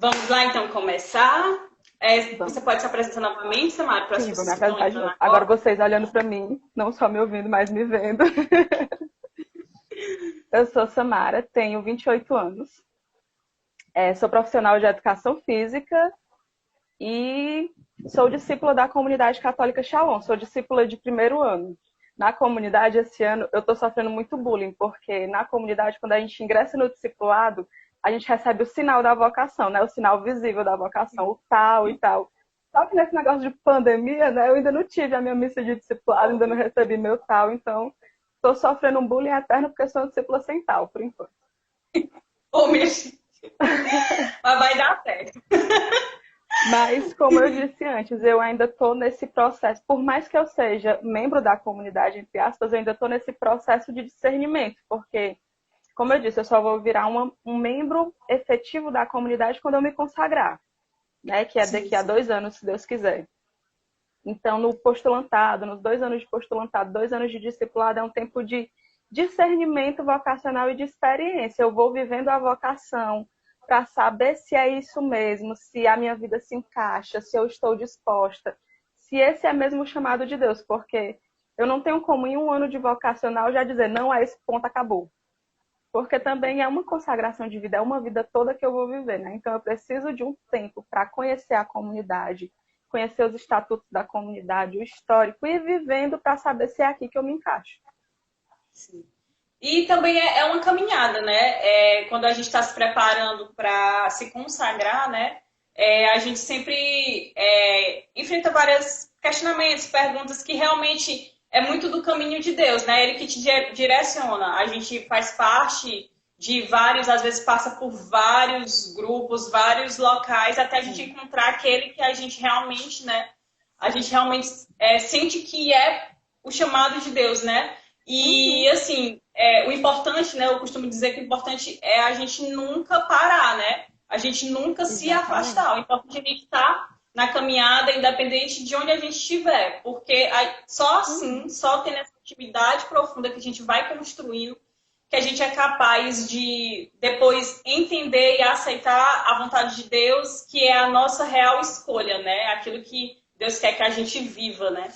Vamos lá, então, começar. Vamos. Você pode se apresentar novamente, Samara, para as Sim, vou me pessoas que estão apresentar de entrando novo. agora? Agora vocês olhando para mim, não só me ouvindo, mas me vendo. Eu sou Samara, tenho 28 anos. Sou profissional de educação física e sou discípula da comunidade católica Shalom. Sou discípula de primeiro ano. Na comunidade, esse ano, eu estou sofrendo muito bullying, porque na comunidade, quando a gente ingressa no discipulado, a gente recebe o sinal da vocação, né? O sinal visível da vocação, o tal e tal. Só que nesse negócio de pandemia, né? Eu ainda não tive a minha missa de discipulado, ainda não recebi meu tal, então estou sofrendo um bullying eterno porque sou discípula sem tal, por enquanto. Ô, minha gente, mas vai dar certo. Mas, como eu disse antes, eu ainda estou nesse processo. Por mais que eu seja membro da comunidade, entre aspas, eu ainda estou nesse processo de discernimento, porque, como eu disse, eu só vou virar um membro efetivo da comunidade quando eu me consagrar, né? Que é Sim, daqui a sim. 2 anos, se Deus quiser. Então, no postulantado, nos 2 anos de postulantado, 2 anos de discipulado, é um tempo de discernimento vocacional e de experiência. Eu vou vivendo a vocação para saber se é isso mesmo, se a minha vida se encaixa, se eu estou disposta, se esse é mesmo o chamado de Deus, porque eu não tenho como em um ano de vocacional já dizer, não, a esse ponto acabou. Porque também é uma consagração de vida, é uma vida toda que eu vou viver, né? Então eu preciso de um tempo para conhecer a comunidade, conhecer os estatutos da comunidade, o histórico, e ir vivendo para saber se é aqui que eu me encaixo. Sim. E também é uma caminhada, né? Quando a gente está se preparando para se consagrar, né? A gente sempre enfrenta vários questionamentos, perguntas que realmente é muito do caminho de Deus, né? Ele que te direciona. A gente faz parte de vários, às vezes passa por vários grupos, vários locais, até a gente encontrar aquele que a gente realmente, né? A gente realmente sente que é o chamado de Deus, né? E, Uhum, assim, o importante, né? Eu costumo dizer que o importante é a gente nunca parar, né? A gente nunca se exatamente. afastar. O importante é a gente estar na caminhada, independente de onde a gente estiver. Porque só Uhum, assim, só tendo essa intimidade profunda que a gente vai construindo, que a gente é capaz de depois entender e aceitar a vontade de Deus, que é a nossa real escolha, né? Aquilo que Deus quer que a gente viva, né?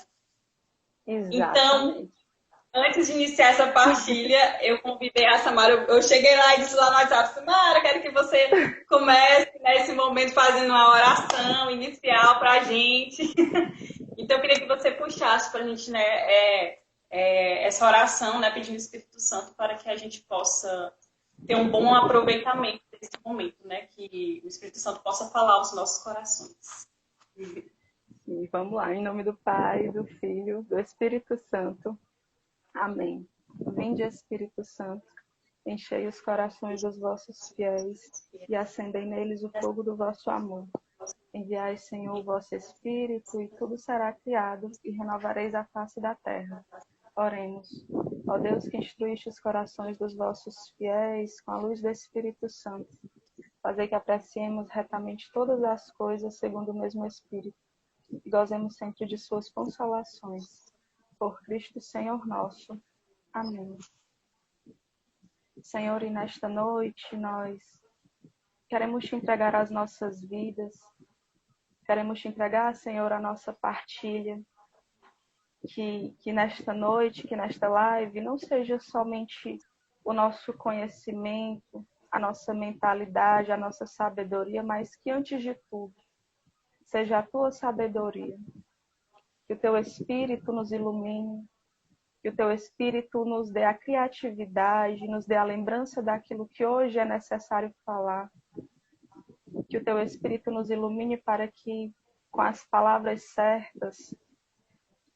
Então, exatamente. antes de iniciar essa partilha, eu convidei a Samara. Eu cheguei lá e disse lá no WhatsApp, Samara, quero que você comece nesse momento fazendo uma oração inicial para a gente. Então, eu queria que você puxasse para a gente, né, essa oração, né, pedindo o Espírito Santo para que a gente possa ter um bom aproveitamento desse momento, né, que o Espírito Santo possa falar aos nossos corações. E vamos lá, em nome do Pai, do Filho, do Espírito Santo. Amém. Vinde, Espírito Santo, enchei os corações dos vossos fiéis e acendei neles o fogo do vosso amor. Enviai, Senhor, o vosso Espírito, e tudo será criado, e renovareis a face da terra. Oremos. Ó Deus que instruíste os corações dos vossos fiéis com a luz do Espírito Santo, fazei que apreciemos retamente todas as coisas segundo o mesmo Espírito, e gozemos sempre de suas consolações. Por Cristo Senhor nosso. Amém. Senhor, e nesta noite nós queremos te entregar as nossas vidas, queremos te entregar, Senhor, a nossa partilha, que nesta noite, que nesta live, não seja somente o nosso conhecimento, a nossa mentalidade, a nossa sabedoria, mas que, antes de tudo, seja a tua sabedoria. Que o teu Espírito nos ilumine, que o teu Espírito nos dê a criatividade, nos dê a lembrança daquilo que hoje é necessário falar. Que o teu Espírito nos ilumine para que, com as palavras certas,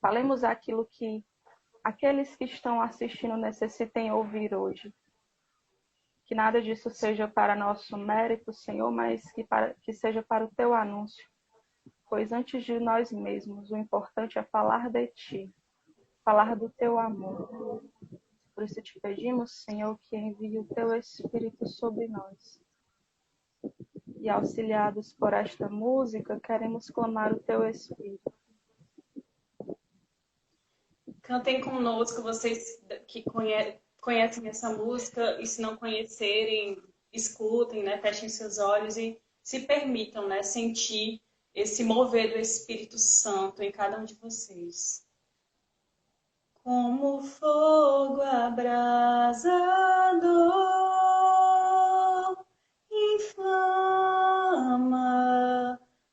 falemos aquilo que aqueles que estão assistindo necessitem ouvir hoje. Que nada disso seja para nosso mérito, Senhor, mas que seja para o teu anúncio. Pois antes de nós mesmos, o importante é falar de ti, falar do teu amor. Por isso te pedimos, Senhor, que envie o teu Espírito sobre nós. E auxiliados por esta música, queremos clamar o teu Espírito. Cantem conosco, vocês que conhecem essa música, e se não conhecerem, escutem, né? Fechem seus olhos e se permitam, né, sentir esse mover do Espírito Santo em cada um de vocês. Como fogo abrasador, inflama,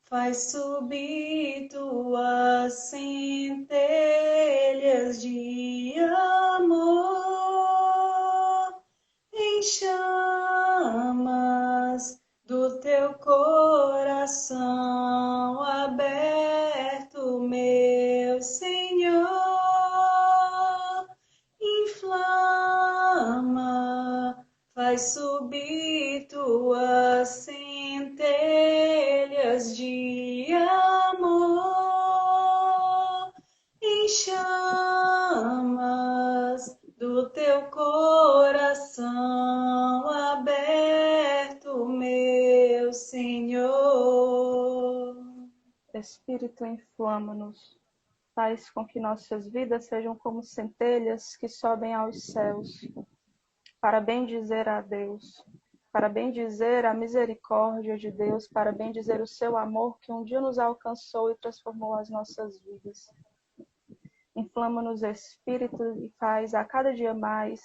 faz subir tuas centelhas de amor em chamas do teu coração aberto, meu Senhor. Inflama, faz subir tuas centelhas de amor em chamas do teu coração aberto, meu Senhor. Espírito, inflama-nos. Faz com que nossas vidas sejam como centelhas que sobem aos céus, para bendizer a Deus, para bendizer a misericórdia de Deus, para bendizer o seu amor que um dia nos alcançou e transformou as nossas vidas. Inflama-nos, Espírito, e faz a cada dia mais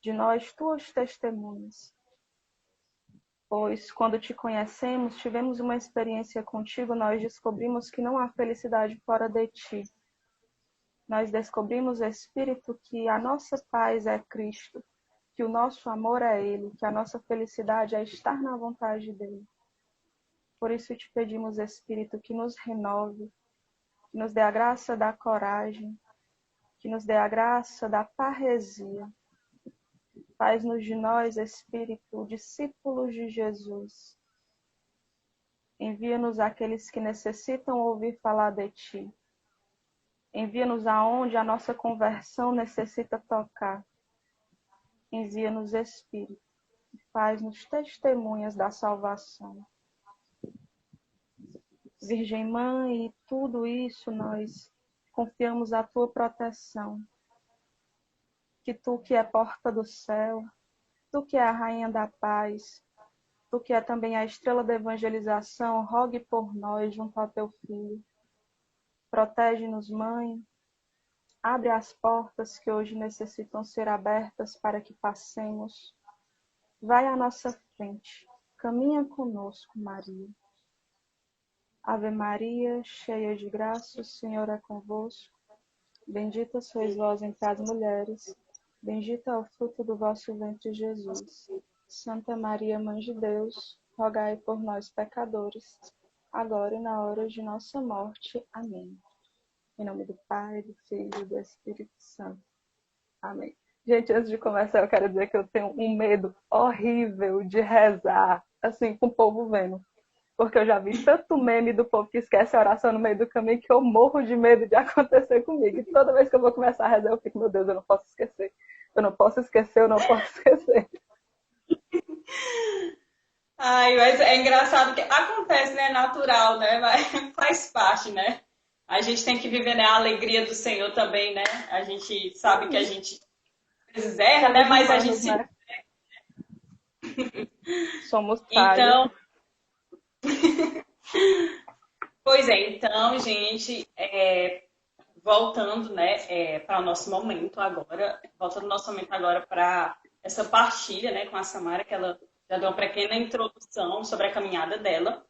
de nós tuas testemunhas. Pois, quando te conhecemos, tivemos uma experiência contigo, nós descobrimos que não há felicidade fora de ti. Nós descobrimos, Espírito, que a nossa paz é Cristo, que o nosso amor é Ele, que a nossa felicidade é estar na vontade dEle. Por isso te pedimos, Espírito, que nos renove, que nos dê a graça da coragem, que nos dê a graça da parresia. Faz-nos de nós, Espírito, discípulos de Jesus. Envia-nos àqueles que necessitam ouvir falar de Ti. Envia-nos aonde a nossa conversão necessita tocar. Envia-nos, Espírito, e faz-nos testemunhas da salvação. Virgem Mãe, e tudo isso nós confiamos à Tua proteção. Que Tu que é porta do céu, Tu que é a Rainha da paz, Tu que é também a estrela da evangelização, rogue por nós junto ao Teu Filho. Protege-nos, Mãe. Abre as portas que hoje necessitam ser abertas para que passemos. Vai à nossa frente. Caminha conosco, Maria. Ave Maria, cheia de graça, o Senhor é convosco. Bendita sois vós entre as mulheres. Bendito é o fruto do vosso ventre, Jesus. Santa Maria, Mãe de Deus, rogai por nós, pecadores, agora e na hora de nossa morte. Amém. Em nome do Pai, do Filho e do Espírito Santo. Amém. Gente, antes de começar, eu quero dizer que eu tenho um medo horrível de rezar, assim, com o povo vendo. Porque eu já vi tanto meme do povo que esquece a oração no meio do caminho que eu morro de medo de acontecer comigo. E toda vez que eu vou começar a rezar, eu fico, meu Deus, eu não posso esquecer. Eu não posso esquecer, eu não posso esquecer. Ai, mas é engraçado que acontece, né? Natural, né? Mas faz parte, né? A gente tem que viver, né, a alegria do Senhor também, né? A gente sabe que a gente às vezes erra, né? Mas a gente se... Né? Somos falhos. Então, pois é, então, gente, voltando, né, para o nosso momento agora, para essa partilha, né, com a Samara, que ela já deu uma pequena introdução sobre a caminhada dela.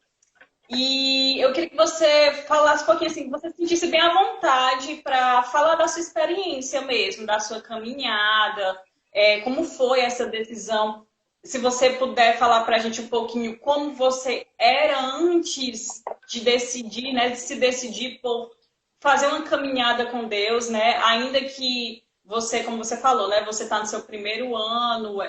E eu queria que você falasse um pouquinho, assim, que você se sentisse bem à vontade para falar da sua experiência mesmo, da sua caminhada, como foi essa decisão. Se você puder falar para a gente um pouquinho como você era antes de decidir, né, de se decidir por fazer uma caminhada com Deus, né, ainda que você, como você falou, né, você está no seu primeiro ano,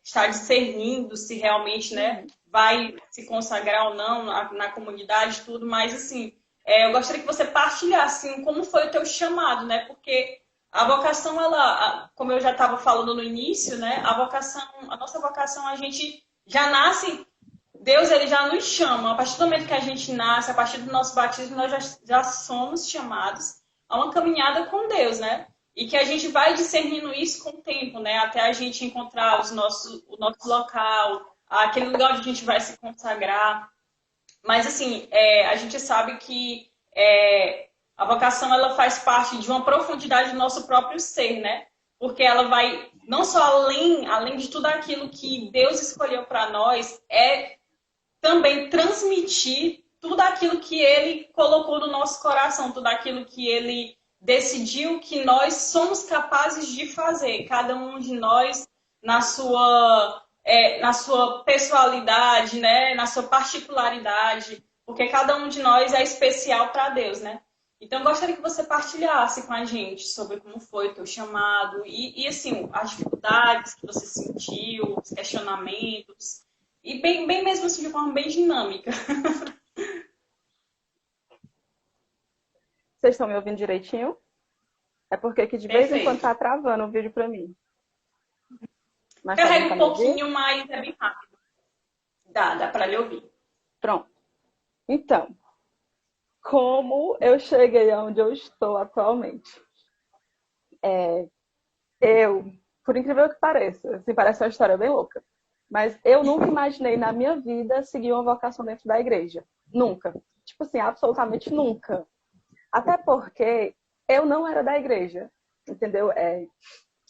está discernindo se realmente, né, vai se consagrar ou não na comunidade, tudo, mas assim, eu gostaria que você partilhasse assim, como foi o teu chamado, né? Porque a vocação, ela, como eu já estava falando no início, né? A nossa vocação, a gente já nasce, Deus ele já nos chama. A partir do momento que a gente nasce, a partir do nosso batismo, nós já somos chamados a uma caminhada com Deus, né? E que a gente vai discernindo isso com o tempo, né? Até a gente encontrar o nosso local, aquele lugar onde a gente vai se consagrar. Mas, assim, a gente sabe que a vocação ela faz parte de uma profundidade do nosso próprio ser, né? Porque ela vai não só além de tudo aquilo que Deus escolheu para nós, é também transmitir tudo aquilo que Ele colocou no nosso coração, tudo aquilo que Ele decidiu que nós somos capazes de fazer, cada um de nós na sua personalidade, né? Na sua particularidade, porque cada um de nós é especial para Deus, né? Então, eu gostaria que você partilhasse com a gente sobre como foi o teu chamado assim, as dificuldades que você sentiu, os questionamentos, e bem mesmo assim, de forma bem dinâmica. Vocês estão me ouvindo direitinho? É porque que de vez em quando Perfeito. tá travando o vídeo para mim. Mas tá dando Carrega para um me ouvir? pouquinho, mas é bem rápido. Dá para lhe ouvir. Pronto. Então, como eu cheguei aonde eu estou atualmente? Eu, por incrível que pareça, assim, parece uma história bem louca, mas eu nunca imaginei na minha vida seguir uma vocação dentro da igreja. Nunca. Tipo assim, absolutamente nunca. Até porque eu não era da igreja, entendeu?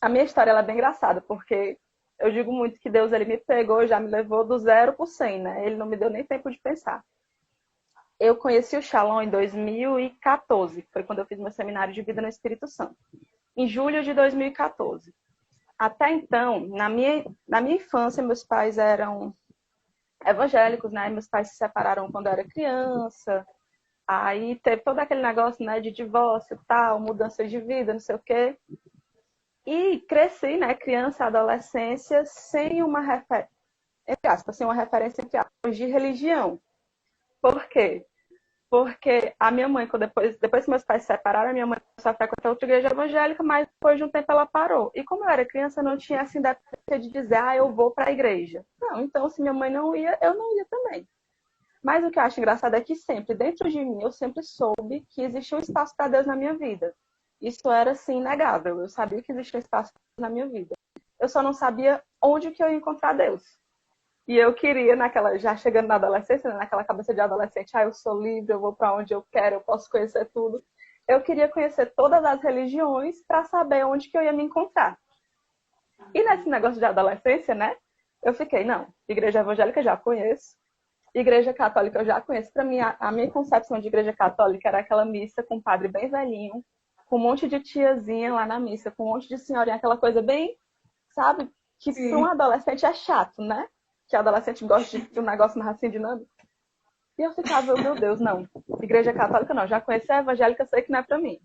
A minha história ela é bem engraçada, porque eu digo muito que Deus ele me pegou, já me levou do 0 para o 100, né? Ele não me deu nem tempo de pensar. Eu conheci o Shalom em 2014, foi quando eu fiz meu seminário de vida no Espírito Santo. Em julho de 2014. Até então, na minha infância, meus pais eram evangélicos, né? Meus pais se separaram quando eu era criança. Aí teve todo aquele negócio, né, de divórcio, tal, mudança de vida, não sei o quê. E cresci, né, criança, adolescência, sem uma referência, entre aspas, sem uma referência entre aspas, de religião. Por quê? Porque a minha mãe, depois que meus pais se separaram, a minha mãe começou a frequentar outra igreja evangélica, mas depois de um tempo ela parou. E como eu era criança, eu não tinha essa independência de dizer, eu vou para a igreja. Não, então se minha mãe não ia, eu não ia também. Mas o que eu acho engraçado é que sempre, dentro de mim, eu sempre soube que existia um espaço para Deus na minha vida. Isso era, assim, inegável. Eu sabia que existia um espaço para Deus na minha vida. Eu só não sabia onde que eu ia encontrar Deus. E eu queria, já chegando na adolescência, naquela cabeça de adolescente, eu sou livre, eu vou para onde eu quero, eu posso conhecer tudo. Eu queria conhecer todas as religiões para saber onde que eu ia me encontrar. E nesse negócio de adolescência, né? Eu fiquei, não, igreja evangélica já conheço, igreja católica eu já conheço. Para mim, a minha concepção de igreja católica era aquela missa com um padre bem velhinho, com um monte de tiazinha lá na missa, com um monte de senhorinha, aquela coisa bem, sabe? Que para um Sim. adolescente é chato, né? Que adolescente gosta de um negócio mais assim dinâmico. E eu ficava, meu Deus, não. Igreja católica não. Já conheci a evangélica, sei que não é para mim.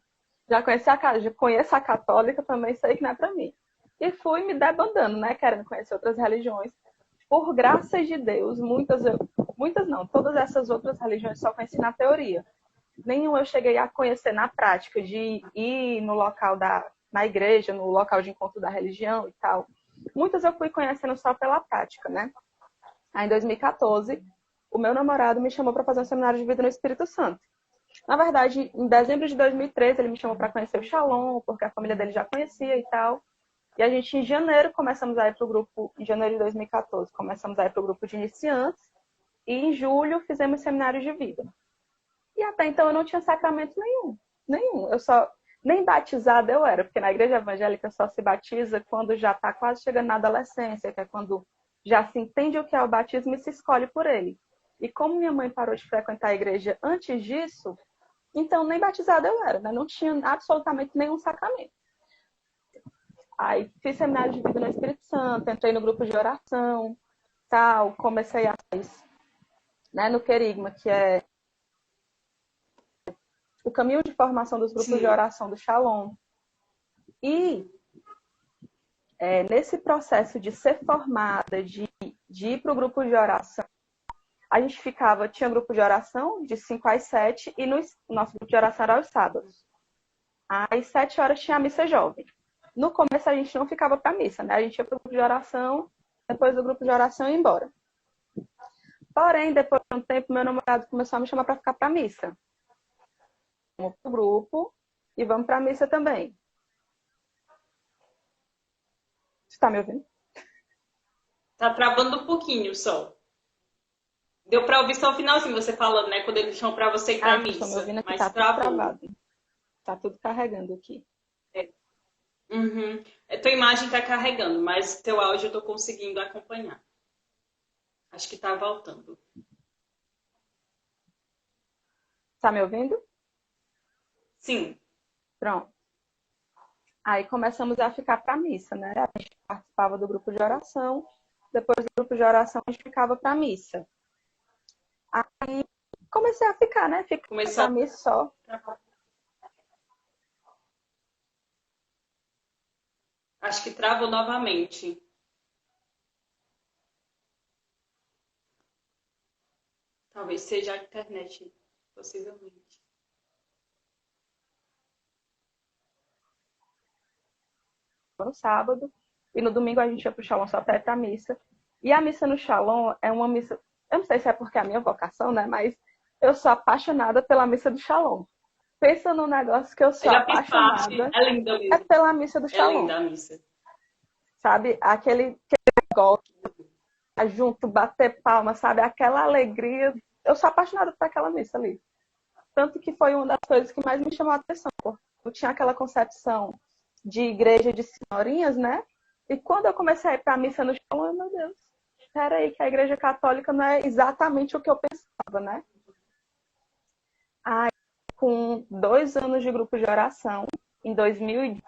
Já conheço a católica, também sei que não é para mim. E fui me debandando, né? Querendo conhecer outras religiões. Por graça de Deus, muitas não, todas essas outras religiões só conheci na teoria. Nenhum eu cheguei a conhecer na prática, de ir no local na igreja, no local de encontro da religião e tal. Muitas eu fui conhecendo só pela prática, né? Aí, em 2014, o meu namorado me chamou para fazer um seminário de vida no Espírito Santo. Na verdade, em dezembro de 2013, ele me chamou para conhecer o Shalom, porque a família dele já conhecia e tal. E a gente, em janeiro, começamos a ir para o grupo, em janeiro de 2014, começamos a ir para o grupo de iniciantes. E em julho, fizemos seminário de vida. E até então, eu não tinha sacramento nenhum. Nenhum. Nem batizada eu era, porque na igreja evangélica só se batiza quando já está quase chegando na adolescência, que é quando já se entende o que é o batismo e se escolhe por ele. E como minha mãe parou de frequentar a igreja antes disso, então nem batizada eu era, né? Não tinha absolutamente nenhum sacramento. Aí fiz seminário de vida no Espírito Santo, entrei no grupo de oração, tal, comecei a né, no Querigma, que é o caminho de formação dos grupos de Sim. oração do Shalom. E nesse processo de ser formada, de ir para o grupo de oração, a gente tinha grupo de oração de 5 às 7 e nosso grupo de oração era aos sábados. Às 7 horas tinha a missa jovem. No começo a gente não ficava para missa, né? A gente ia para o grupo de oração, depois do grupo de oração ia embora. Porém, depois de um tempo, meu namorado começou a me chamar para ficar para missa. Vamos para o grupo e vamos para a missa também. Você está me ouvindo? Tá travando um pouquinho só. Deu para ouvir só o finalzinho você falando, né? Quando eles chamam para você ir Ah, para então estão me missa. ouvindo aqui, Mas tá tudo travou. travado. Tá tudo carregando aqui. É. Uhum. Tua imagem tá carregando, mas teu áudio eu tô conseguindo acompanhar. Acho que tá voltando. Tá me ouvindo? Sim. Pronto. Aí começamos a ficar para missa, né? A gente participava do grupo de oração, depois do grupo de oração a gente ficava para missa. Aí comecei a ficar, né? Ficar Começou para missa só. a... Acho que travou novamente. Talvez seja a internet, possivelmente. No sábado, e no domingo a gente ia pro Shalom só para ir pra missa. E a missa no Shalom é uma missa, eu não sei se é porque é a minha vocação, né? Mas eu sou apaixonada pela missa do Shalom. Pensa num negócio que eu Eu sou já fiz parte. apaixonada, É linda é mesmo. pela missa do É Shalom. linda a missa. Sabe? Aquele negócio, junto, bater palma, sabe? Aquela alegria. Eu sou apaixonada por aquela missa ali. Tanto que foi uma das coisas que mais me chamou a atenção. Eu tinha aquela concepção de igreja de senhorinhas, né? E quando eu comecei a ir para a missa no chão, meu Deus, espera aí, que a igreja católica não é exatamente o que eu pensava, né? Aí, com 2 anos de grupo de oração, em 2000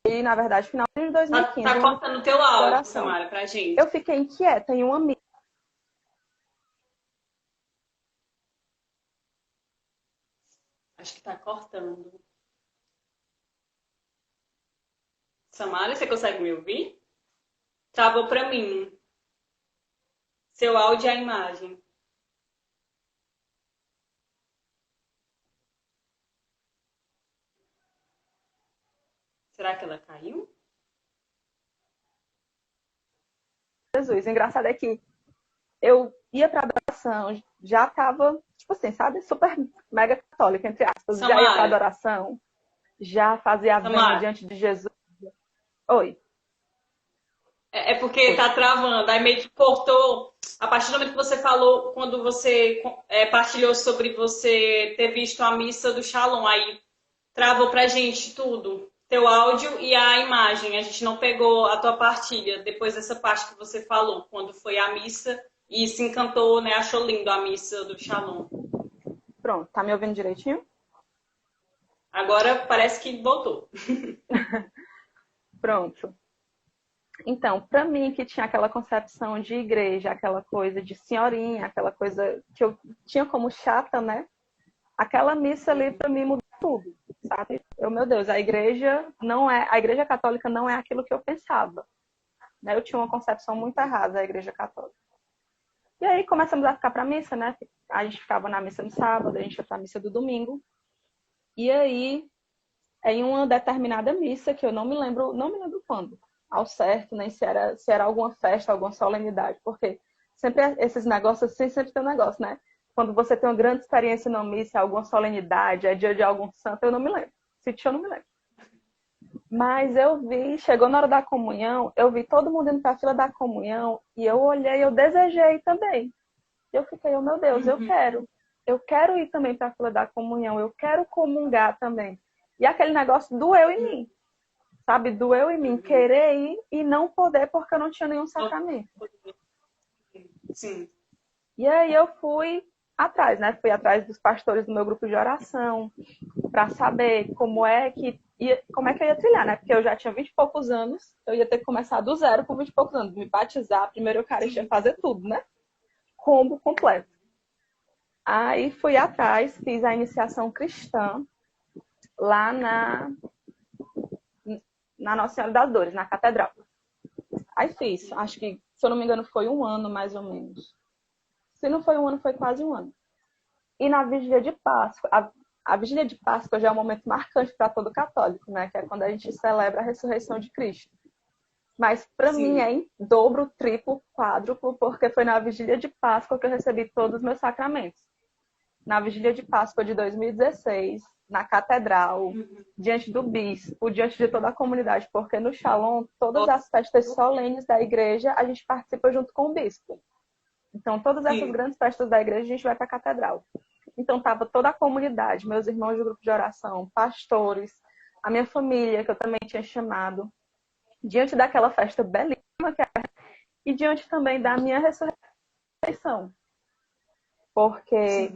e, na verdade, final de Tá 2015, um ano cortando o teu de áudio, oração, Samara, pra gente. eu fiquei inquieta em uma missa. Acho que tá cortando. Samara, você consegue me ouvir? Travou pra mim. Seu áudio e a imagem. Será que ela caiu? Jesus, o engraçado é que eu ia para adoração, já estava, tipo assim, sabe, super mega católica, entre aspas, já ia para Samara, adoração, já fazia a vênia Samara, diante de Jesus. Oi. é porque Oi. tá travando. Aí meio que cortou. A partir do momento que você falou, quando você partilhou sobre você ter visto a missa do Shalom, aí travou pra gente tudo. Teu áudio e a imagem. A gente não pegou a tua partilha depois dessa parte que você falou, quando foi a missa e se encantou, né? Achou lindo a missa do Shalom. Pronto, tá me ouvindo direitinho? Agora parece que voltou. Pronto. Então, para mim que tinha aquela concepção de igreja, aquela coisa de senhorinha, aquela coisa que eu tinha como chata, né? Aquela missa ali para mim mudou tudo, sabe? Meu Deus, a igreja não é, a igreja católica não é aquilo que eu pensava, né? Eu tinha uma concepção muito errada da igreja católica. E aí começamos a ficar para missa, né? A gente ficava na missa no sábado, a gente ia para a missa do domingo. E aí, em uma determinada missa, que eu não me lembro quando, ao certo, nem se era alguma festa, alguma solenidade, porque sempre esses negócios assim, sempre tem um negócio, né? Quando você tem uma grande experiência numa missa, alguma solenidade, é dia de algum santo, eu não me lembro. Se tinha, eu não me lembro. Mas eu vi, chegou na hora da comunhão, eu vi todo mundo indo para a fila da comunhão, e eu olhei, eu desejei também. Eu fiquei, oh meu Deus, eu Uhum. quero. Eu quero ir também para a fila da comunhão, eu quero comungar também. E aquele negócio doeu em mim, sabe? Doeu em mim Uhum. querer ir e não poder porque eu não tinha nenhum sacramento. Sim. E aí eu fui atrás, né? Fui atrás dos pastores do meu grupo de oração para saber como é que eu ia trilhar, né? Porque eu já tinha 20 e poucos anos, eu ia ter que começar do zero com 20 e poucos anos, me batizar, primeiro Eucaristia, fazer tudo, né? Combo completo. Aí fui atrás, fiz a iniciação cristã lá na Nossa Senhora das Dores, na Catedral. Aí fiz, acho que, se eu não me engano, foi um ano mais ou menos. Se não foi um ano, foi quase um ano. E na Vigília de Páscoa, a Vigília de Páscoa já é um momento marcante para todo católico, né? Que é quando a gente celebra a ressurreição de Cristo. Mas para mim Sim. é em dobro, triplo, quádruplo, porque foi na Vigília de Páscoa que eu recebi todos os meus sacramentos. na vigília de Páscoa de 2016, na catedral, diante do bispo, diante de toda a comunidade, porque no Shalom, todas as festas solenes da igreja, a gente participa junto com o bispo. Então, todas essas grandes festas da igreja, a gente vai para a catedral. Então, estava toda a comunidade, meus irmãos do grupo de oração, pastores, a minha família, que eu também tinha chamado, diante daquela festa belíssima que era, e diante também da minha ressurreição. Porque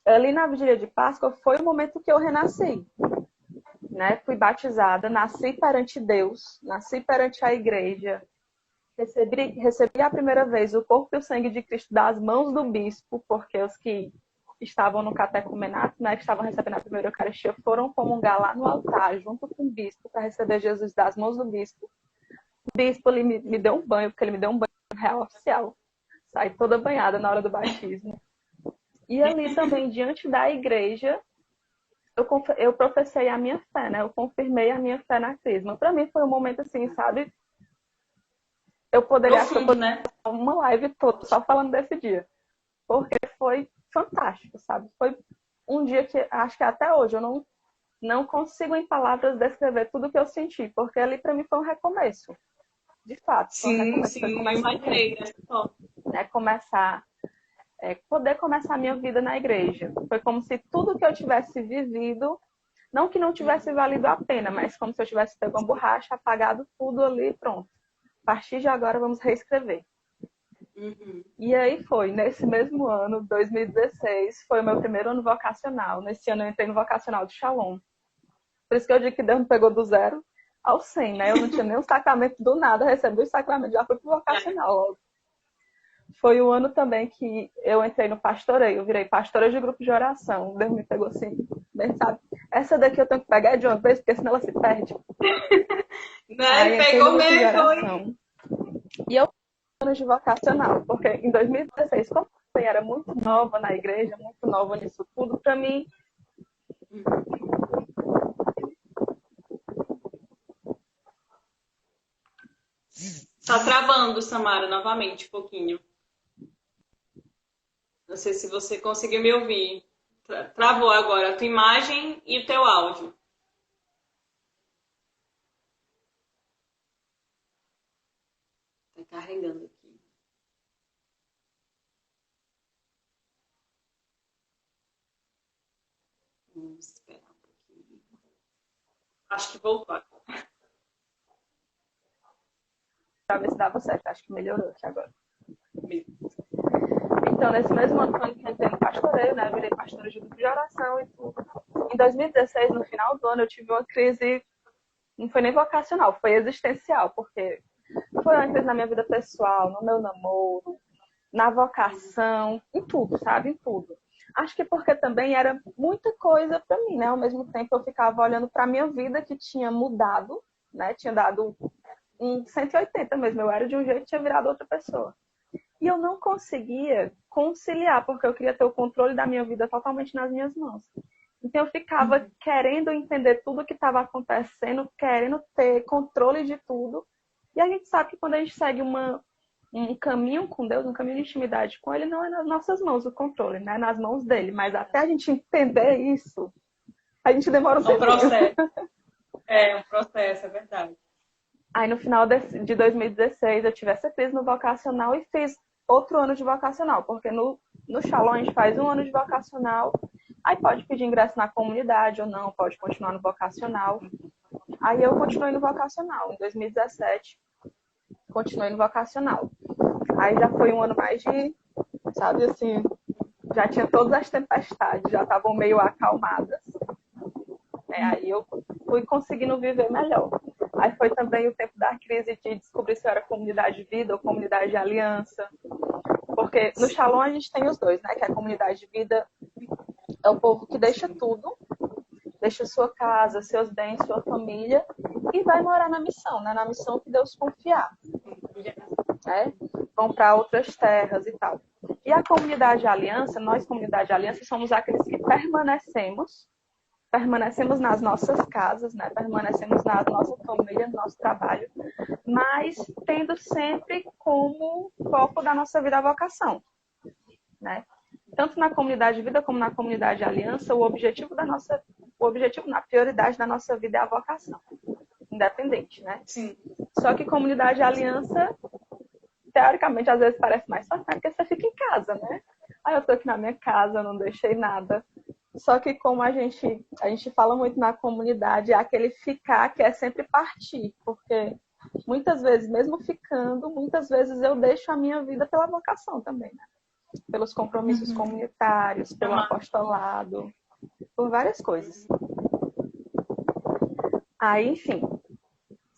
ali na vigília de Páscoa foi o momento que eu renasci. Né? Fui batizada, nasci perante Deus, nasci perante a igreja, recebi a primeira vez o corpo e o sangue de Cristo das mãos do bispo, porque os que estavam no catecumenato, né, que estavam recebendo a primeira Eucaristia, foram comungar lá no altar, junto com o bispo, para receber Jesus das mãos do bispo. O bispo ele me deu um banho, porque ele me deu um banho real oficial. Saí toda banhada na hora do batismo. E ali também, diante da igreja, eu professei a minha fé, né? Eu confirmei a minha fé na Crisma. Para mim foi um momento assim, sabe? Eu poderia fazer uma live toda só falando desse dia. Porque foi fantástico, sabe? Foi um dia que acho que até hoje eu não consigo em palavras descrever tudo que eu senti. Porque ali para mim foi um recomeço. De fato. Sim, eu imaginei. Né? Poder começar a minha vida na igreja. Foi como se tudo que eu tivesse vivido, não que não tivesse valido a pena, mas como se eu tivesse pego uma borracha, apagado tudo ali e pronto. A partir de agora vamos reescrever. E aí foi, nesse mesmo ano, 2016, foi o meu primeiro ano vocacional. Nesse ano eu entrei no vocacional de Shalom. Por isso que eu digo que Deus me pegou do 0 ao 100, né? Eu não tinha nem o sacramento do nada, recebi o sacramento, já fui pro vocacional logo. Foi o ano também que eu entrei no pastoreio, eu virei pastora de grupo de oração. Deus me pegou assim, bem, sabe? Essa daqui eu tenho que pegar de uma vez, porque senão ela se perde. Ele pegou mesmo. E eu anos de vocacional, porque em 2016, como eu era muito nova na igreja, muito nova nisso tudo, para mim. Tá travando, Samara, novamente, um pouquinho. Não sei se você conseguiu me ouvir. Travou agora a tua imagem e o teu áudio. Tá carregando aqui. Vamos esperar um pouquinho. Acho que voltou agora. Pra ver se dava certo. Acho que melhorou aqui agora. Então, nesse mesmo ano que eu entrei no pastoreio, né? Eu virei pastora de grupo de oração e tudo. Em 2016, no final do ano, eu tive uma crise, não foi nem vocacional, foi existencial, porque foi antes na minha vida pessoal, no meu namoro, na vocação, em tudo, sabe? Em tudo. Acho que porque também era muita coisa para mim, né? Ao mesmo tempo, eu ficava olhando para a minha vida que tinha mudado, né? Tinha dado um 180 mesmo. Eu era de um jeito e tinha virado outra pessoa. E eu não conseguia conciliar, porque eu queria ter o controle da minha vida totalmente nas minhas mãos. Então eu ficava querendo entender tudo o que estava acontecendo, querendo ter controle de tudo. E a gente sabe que quando a gente segue um caminho com Deus, um caminho de intimidade com Ele, não é nas nossas mãos o controle, né? É nas mãos dele. Mas até a gente entender isso, a gente demora um tempo. É um processo. É um processo, é verdade. Aí no final de 2016 eu tive essa crise no vocacional e fiz outro ano de vocacional, porque no Shalom a gente faz um ano de vocacional, aí pode pedir ingresso na comunidade ou não, pode continuar no vocacional. Aí eu continuei no vocacional, em 2017, continuei no vocacional. Aí já foi um ano mais de, sabe assim, já tinha todas as tempestades, já estavam meio acalmadas. Aí eu fui conseguindo viver melhor. Aí foi também o tempo da crise de descobrir se era comunidade de vida ou comunidade de aliança. Porque no Shalom a gente tem os dois, né? Que a comunidade de vida é o povo que deixa tudo, deixa sua casa, seus bens, sua família e vai morar na missão, né? Na missão que Deus confiar. Né? Vão para outras terras e tal. E a comunidade de aliança, nós, comunidade de aliança, somos aqueles que permanecemos nas nossas casas, né? Permanecemos na nossa família, no nosso trabalho, mas tendo sempre como foco da nossa vida a vocação, né? tanto na comunidade de vida como na comunidade de aliança, o objetivo, na prioridade da nossa vida é a vocação, independente, né? Sim. Só que comunidade de aliança, teoricamente, às vezes parece mais fácil, porque você fica em casa, né? Aí eu tô aqui na minha casa, eu não deixei nada. Só que como a gente fala muito na comunidade, é aquele ficar que é sempre partir, porque muitas vezes, mesmo ficando, muitas vezes eu deixo a minha vida pela vocação também, né? Pelos compromissos comunitários, pelo apostolado, por várias coisas. Aí, enfim,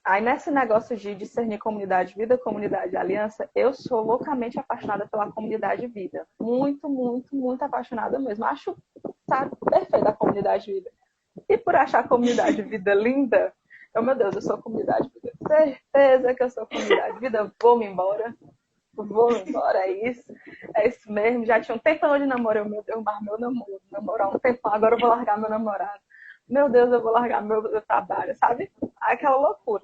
aí nesse negócio de discernir comunidade de vida, comunidade de aliança, eu sou loucamente apaixonada pela comunidade de vida. Muito, muito, muito apaixonada mesmo. Acho, sabe, perfeita a comunidade de vida. E por achar a comunidade de vida linda, meu Deus, eu sou comunidade de vida. Certeza que eu sou comunidade de vida, vou-me embora, é isso mesmo. Já tinha um tempão de namoro, meu Deus, mas meu namoro, namorar um tempão, agora eu vou largar meu namorado. Meu Deus, eu vou largar meu trabalho, sabe? Aquela loucura.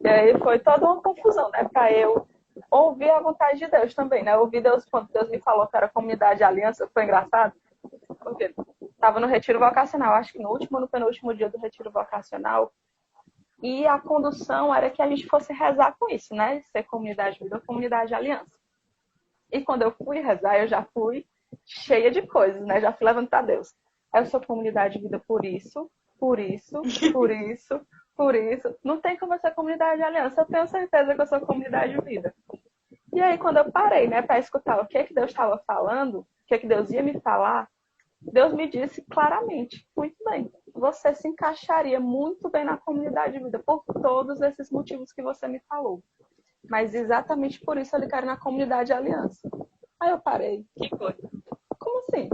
E aí foi toda uma confusão, né? Para eu ouvir a vontade de Deus também, né? Ouvir Deus quando Deus me falou que era comunidade de aliança, foi engraçado. Porque estava no retiro vocacional, acho que no último ou no penúltimo dia do retiro vocacional. E a condução era que a gente fosse rezar com isso, né? Ser comunidade de vida ou comunidade de aliança. E quando eu fui rezar, eu já fui cheia de coisas, né? Já fui levando para Deus. Eu sou comunidade de vida por isso, por isso, por isso, por isso. Não tem como eu ser comunidade de aliança. Eu tenho certeza que eu sou comunidade de vida. E aí, quando eu parei, né, para escutar o que Deus estava falando, o que Deus ia me falar, Deus me disse claramente, muito bem, você se encaixaria muito bem na comunidade de vida por todos esses motivos que você me falou. Mas exatamente por isso eu lhe quero na comunidade de aliança. Aí eu parei. Que coisa. Como assim?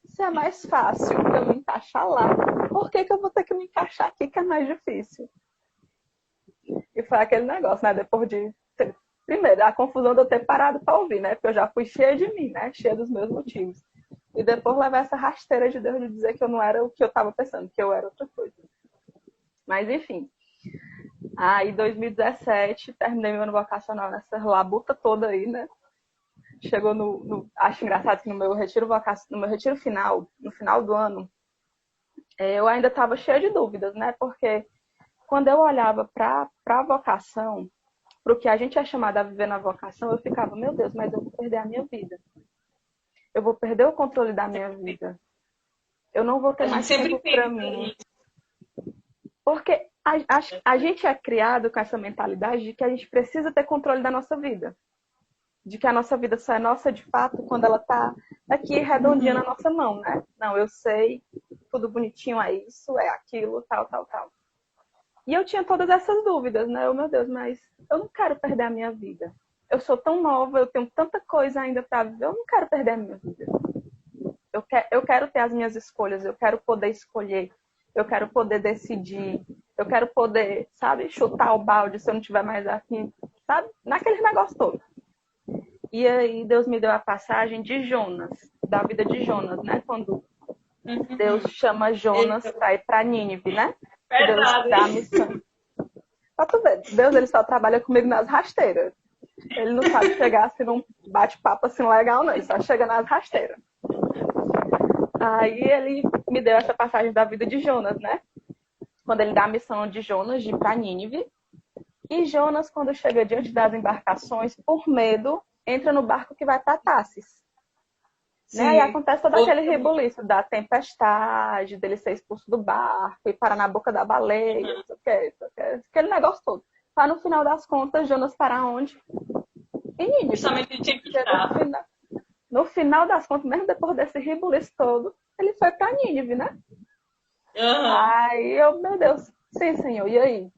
Se é mais fácil eu me encaixar lá, por que eu vou ter que me encaixar aqui que é mais difícil? E foi aquele negócio, né? Depois de... Primeiro, a confusão de eu ter parado para ouvir, né? Porque eu já fui cheia de mim, né? Cheia dos meus motivos. E depois levar essa rasteira de Deus de dizer que eu não era o que eu estava pensando, que eu era outra coisa. Mas, enfim. Aí, 2017, terminei meu ano vocacional nessa labuta toda aí, né? Chegou acho engraçado que no meu retiro final, no final do ano, eu ainda estava cheia de dúvidas, né? Porque quando eu olhava para a vocação, para o que a gente é chamado a viver na vocação, eu ficava, meu Deus, mas eu vou perder a minha vida. Eu vou perder o controle da minha vida. Eu não vou ter mais tempo para mim. Porque a gente é criado com essa mentalidade de que a gente precisa ter controle da nossa vida. De que a nossa vida só é nossa de fato quando ela tá aqui redondinha na nossa mão, né? Não, eu sei, tudo bonitinho é isso, é aquilo, tal, tal, tal. E eu tinha todas essas dúvidas, né? Meu Deus, mas eu não quero perder a minha vida. Eu sou tão nova, eu tenho tanta coisa ainda para viver, eu não quero perder a minha vida. Eu quero ter as minhas escolhas, eu quero poder escolher, eu quero poder decidir, eu quero poder, sabe, chutar o balde se eu não tiver mais afim, sabe? Naquele negócio todo. E aí Deus me deu a passagem de Jonas, da vida de Jonas, né? Quando Deus chama Jonas para ir para Nínive, né? Deus dá a missão. Pra tu ver, Deus ele só trabalha comigo nas rasteiras. Ele não sabe chegar assim num bate-papo assim legal, não. Ele só chega nas rasteiras. Aí ele me deu essa passagem da vida de Jonas, né? Quando ele dá a missão de Jonas de ir para Nínive. E Jonas, quando chega diante das embarcações, por medo, entra no barco que vai para Tarsis. Né? E acontece todo aquele rebuliço da tempestade, dele ser expulso do barco e parar na boca da baleia, não sei o que, aquele negócio todo. Para no final das contas, Jonas parar onde? Em Nínive. Justamente ele tinha que estar. No final das contas, mesmo depois desse rebuliço todo, ele foi para Nínive, né? Aí eu, meu Deus, sim, Senhor, e aí?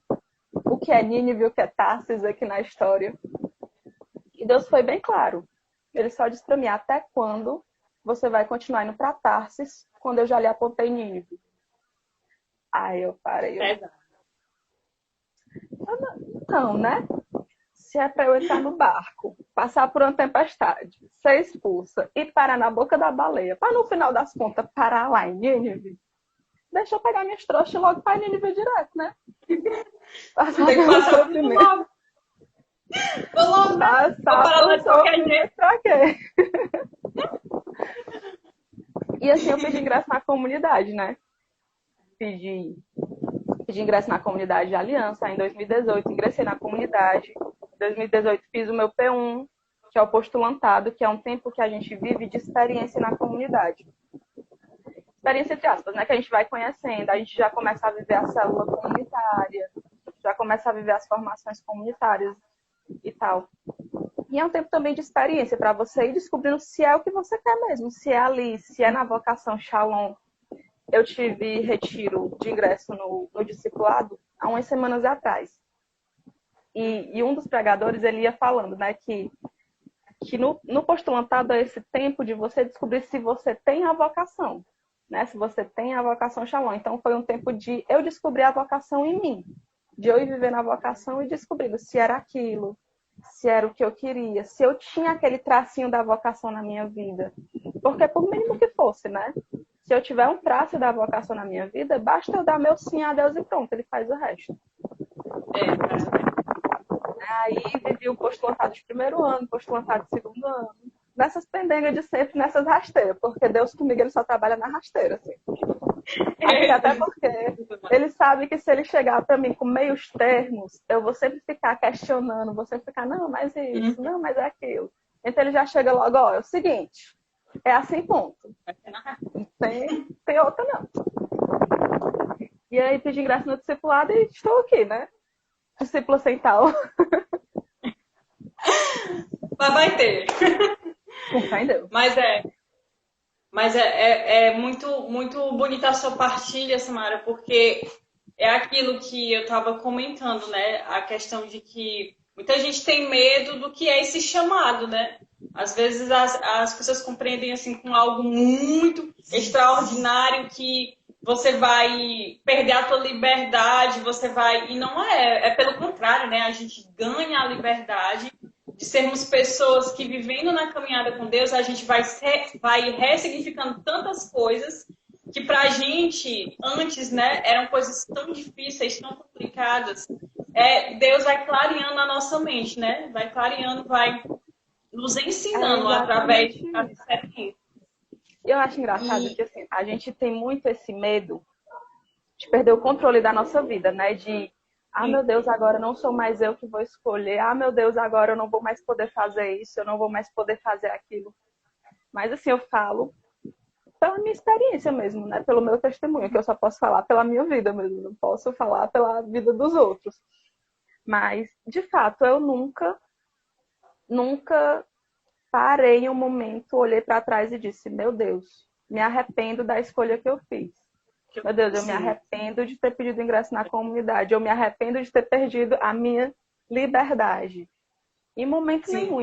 O que é Nínive, o que é Tarsis aqui na história? E Deus foi bem claro. Ele só disse para mim, até quando você vai continuar indo para Tarsis quando eu já lhe apontei Nínive? Aí eu parei. Então, né? Se é para eu entrar no barco, passar por uma tempestade, ser expulsa e parar na boca da baleia, para no final das contas parar lá em Nínive, deixa eu pegar minhas trouxas e logo para Nínive direto, né? Tem que passar logo. Vou logo, né? Pra quê? E assim eu pedi ingresso na comunidade, né? Pedi ingresso na comunidade de Aliança em 2018, ingressei na comunidade. Em 2018 fiz o meu P1, que é o postulantado, que é um tempo que a gente vive de experiência na comunidade. Experiência entre aspas, né? Que a gente vai conhecendo, a gente já começa a viver a célula comunitária, já começa a viver as formações comunitárias e tal. E é um tempo também de experiência para você ir descobrindo se é o que você quer mesmo, se é ali, se é na vocação Shalom. Eu tive retiro de ingresso no discipulado há umas semanas atrás. E um dos pregadores, ele ia falando, né, que no postulantado é esse tempo de você descobrir se você tem a vocação, né, se você tem a vocação Shalom. Então foi um tempo de eu descobrir a vocação em mim, de eu ir viver na vocação e descobrindo se era aquilo, se era o que eu queria, se eu tinha aquele tracinho da vocação na minha vida. Porque por mínimo que fosse, né? Se eu tiver um traço da vocação na minha vida, basta eu dar meu sim a Deus e pronto, ele faz o resto. Aí vivi o postulantado de primeiro ano, postulantado de segundo ano. Nessas pendengas de sempre, nessas rasteiras, porque Deus comigo ele só trabalha na rasteira, assim. Até porque ele sabe que se ele chegar para mim com meios termos, eu vou sempre ficar questionando, vou sempre ficar, não, mas isso, não, mas é aquilo. Então ele já chega logo, ó, é o seguinte, é assim, ponto. Tem outra não. E aí pedi ingresso no discipulado e estou aqui, né? Discípula sem tal. Mas vai ter. Entendeu? Mas é muito, muito bonita a sua partilha, Samara, porque é aquilo que eu estava comentando, né? A questão de que muita gente tem medo do que é esse chamado, né? Às vezes as pessoas compreendem assim com algo muito extraordinário que você vai perder a tua liberdade, você vai... E não é pelo contrário, né? A gente ganha a liberdade de sermos pessoas que, vivendo na caminhada com Deus, a gente vai ressignificando tantas coisas que pra gente, antes, né, eram coisas tão difíceis, tão complicadas. Deus vai clareando a nossa mente, né? Vai clareando, vai nos ensinando através da experiência. Eu acho engraçado que assim, a gente tem muito esse medo de perder o controle da nossa vida, né? De, meu Deus, agora não sou mais eu que vou escolher. Meu Deus, agora eu não vou mais poder fazer isso, eu não vou mais poder fazer aquilo. Mas assim, eu falo pela minha experiência mesmo, né? Pelo meu testemunho, que eu só posso falar pela minha vida mesmo, não posso falar pela vida dos outros. Mas, de fato, eu nunca parei em um momento, olhei para trás e disse, meu Deus, me arrependo da escolha que eu fiz. Meu Deus, eu me arrependo de ter pedido ingresso na comunidade, eu me arrependo de ter perdido a minha liberdade. Em momento nenhum,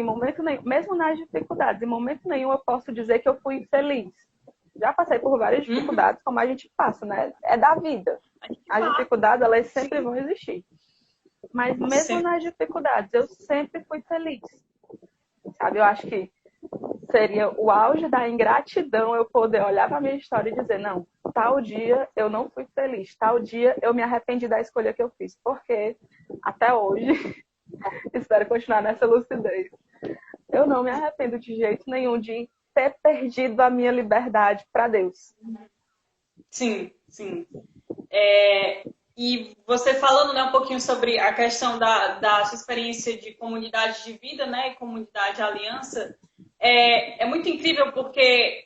mesmo nas dificuldades, em momento nenhum eu posso dizer que eu fui feliz. Já passei por várias dificuldades, como a gente passa, né? É da vida. As dificuldades, elas sempre vão existir. Mas mesmo nas dificuldades, eu sempre fui feliz. Sabe, eu acho que seria o auge da ingratidão eu poder olhar para a minha história e dizer, não, tal dia eu não fui feliz, tal dia eu me arrependi da escolha que eu fiz. Porque até hoje, espero continuar nessa lucidez, eu não me arrependo de jeito nenhum de ter perdido a minha liberdade para Deus. Sim. E você falando, né, um pouquinho sobre a questão da sua experiência de comunidade de vida, né, e comunidade aliança, é muito incrível porque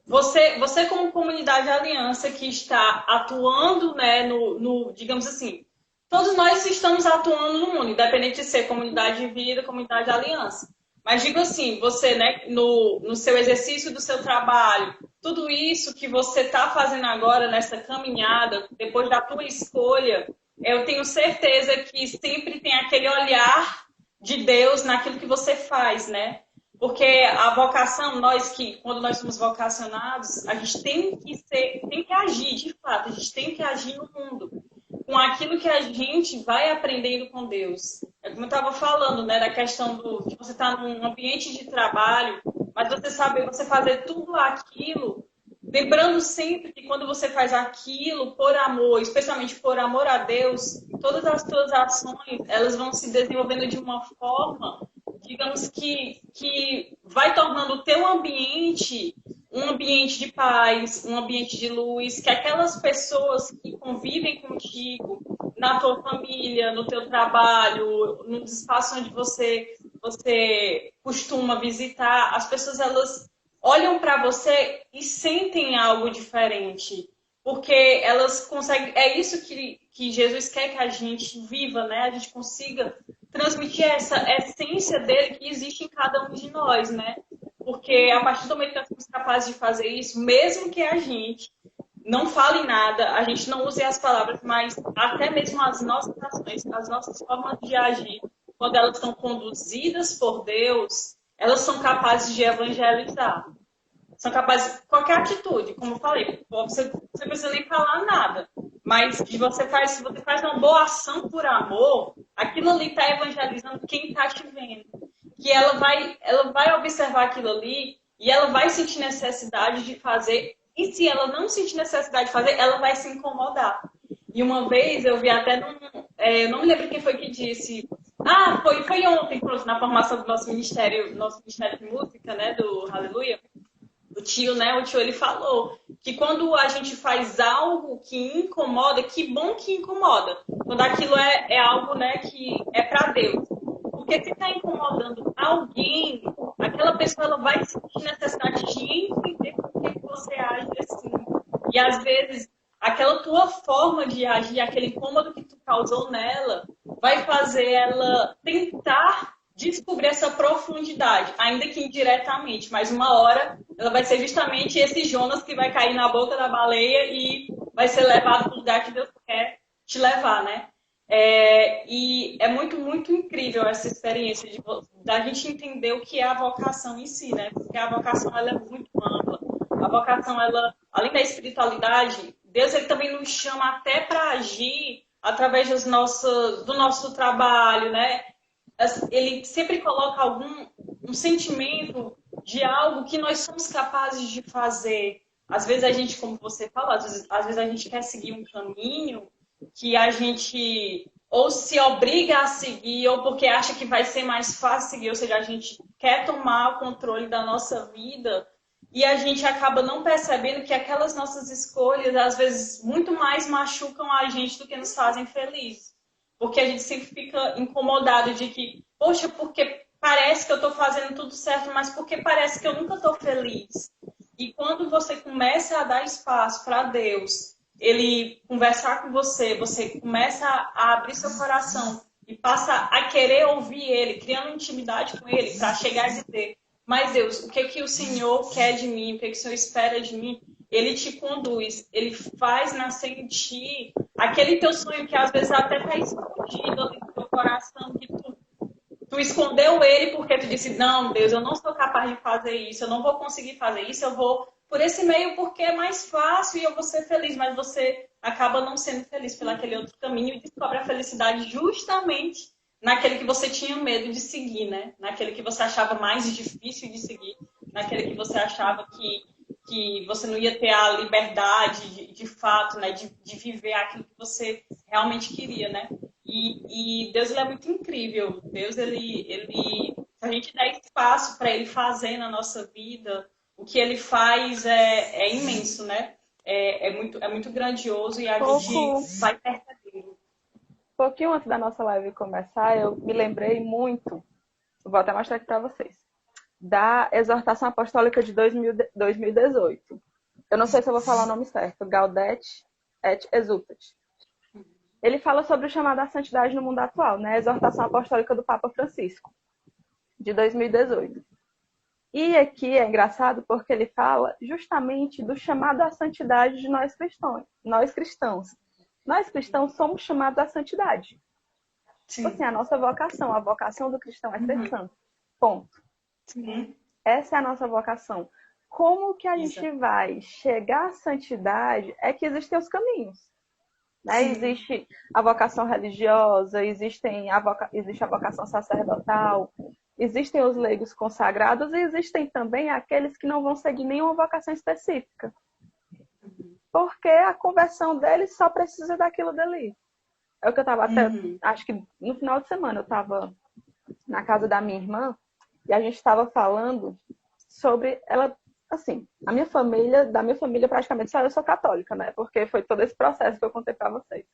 você como comunidade aliança que está atuando, né, digamos assim, todos nós estamos atuando no mundo, independente de ser comunidade de vida, comunidade aliança. Mas digo assim, você, né, no seu exercício do seu trabalho, tudo isso que você está fazendo agora nessa caminhada, depois da tua escolha, eu tenho certeza que sempre tem aquele olhar de Deus naquilo que você faz, né? Porque a vocação, quando nós somos vocacionados, a gente tem que agir, de fato, a gente tem que agir no mundo, com aquilo que a gente vai aprendendo com Deus. É como eu estava falando, né, da questão de você estar num ambiente de trabalho, mas você saber você fazer tudo aquilo, lembrando sempre que quando você faz aquilo por amor, especialmente por amor a Deus, todas as suas ações, elas vão se desenvolvendo de uma forma, digamos que vai tornando o teu ambiente um ambiente de paz, um ambiente de luz, que aquelas pessoas que convivem contigo, na tua família, no teu trabalho, nos espaços onde você costuma visitar, as pessoas elas olham para você e sentem algo diferente, porque elas conseguem, é isso que Jesus quer que a gente viva, né? A gente consiga transmitir essa essência dele que existe em cada um de nós, né? Porque a partir do momento que nós somos capazes de fazer isso, mesmo que a gente não fale nada, a gente não use as palavras, mas até mesmo as nossas ações, as nossas formas de agir, quando elas são conduzidas por Deus, elas são capazes de evangelizar. São capazes, qualquer atitude, como eu falei, você não precisa nem falar nada, mas se você faz uma boa ação por amor, aquilo ali está evangelizando quem está te vendo. Que ela vai observar aquilo ali e ela vai sentir necessidade de fazer. E se ela não sentir necessidade de fazer, ela vai se incomodar. E uma vez eu vi até não me lembro quem foi que disse. Ah, foi ontem, na formação do nosso ministério de música, né, do Aleluia. O tio, né? O tio ele falou que quando a gente faz algo que incomoda, que bom que incomoda. Quando aquilo é algo, né, que é para Deus. Porque se está incomodando alguém, aquela pessoa ela vai sentir necessidade de entender por que você age assim. E às vezes aquela tua forma de agir, aquele incômodo que tu causou nela, vai fazer ela tentar descobrir essa profundidade, ainda que indiretamente, mas uma hora ela vai ser justamente esse Jonas que vai cair na boca da baleia e vai ser levado para o lugar que Deus quer te levar, né? E é muito, muito incrível essa experiência da gente entender o que é a vocação em si, né? Porque a vocação ela é muito ampla. A vocação, ela, além da espiritualidade, Deus ele também nos chama até para agir através do nosso trabalho, né? Ele sempre coloca um sentimento de algo que nós somos capazes de fazer. Às vezes a gente, como você falou, às vezes a gente quer seguir um caminho que a gente ou se obriga a seguir ou porque acha que vai ser mais fácil seguir, ou seja, a gente quer tomar o controle da nossa vida e a gente acaba não percebendo que aquelas nossas escolhas às vezes muito mais machucam a gente do que nos fazem felizes. Porque a gente sempre fica incomodado de que, poxa, porque parece que eu estou fazendo tudo certo, mas porque parece que eu nunca estou feliz. E quando você começa a dar espaço para Deus, Ele conversar com você, você começa a abrir seu coração e passa a querer ouvir Ele, criando intimidade com Ele, para chegar e dizer, mas Deus, o que que o Senhor quer de mim? O que que o Senhor espera de mim? Ele te conduz, ele faz nascer em ti aquele teu sonho que às vezes até está escondido ali no teu coração, que tu escondeu ele porque tu disse, não, Deus, eu não sou capaz de fazer isso, eu não vou conseguir fazer isso, eu vou por esse meio porque é mais fácil e eu vou ser feliz, mas você acaba não sendo feliz pelo aquele outro caminho e descobre a felicidade justamente naquele que você tinha medo de seguir, né? Naquele que você achava mais difícil de seguir, naquele que você achava que você não ia ter a liberdade de fato, né? De viver aquilo que você realmente queria, né? E Deus ele é muito incrível. Deus, se a gente der espaço para Ele fazer na nossa vida, o que Ele faz é imenso, né? É muito grandioso e a gente vai percebendo. Pouquinho antes da nossa live começar, eu me lembrei muito, vou até mostrar aqui para vocês, da exortação apostólica de 2018. Eu não sei se eu vou falar o nome certo, Gaudete et Exultat. Ele fala sobre o chamado à santidade no mundo atual, né? A exortação apostólica do Papa Francisco, de 2018. E aqui é engraçado porque ele fala justamente do chamado à santidade de nós cristãos. Nós cristãos somos chamados à santidade. Sim. Assim, a nossa vocação, a vocação do cristão é ser santo. Ponto. Sim. Essa é a nossa vocação. Como que a gente vai chegar à santidade é que existem os caminhos. Né? Existe a vocação religiosa, existe a vocação sacerdotal, existem os leigos consagrados e existem também aqueles que não vão seguir nenhuma vocação específica. Porque a conversão deles só precisa daquilo dali. É o que eu estava até, acho que no final de semana eu estava na casa da minha irmã e a gente estava falando sobre, ela assim, da minha família praticamente só eu sou católica, né? Porque foi todo esse processo que eu contei para vocês.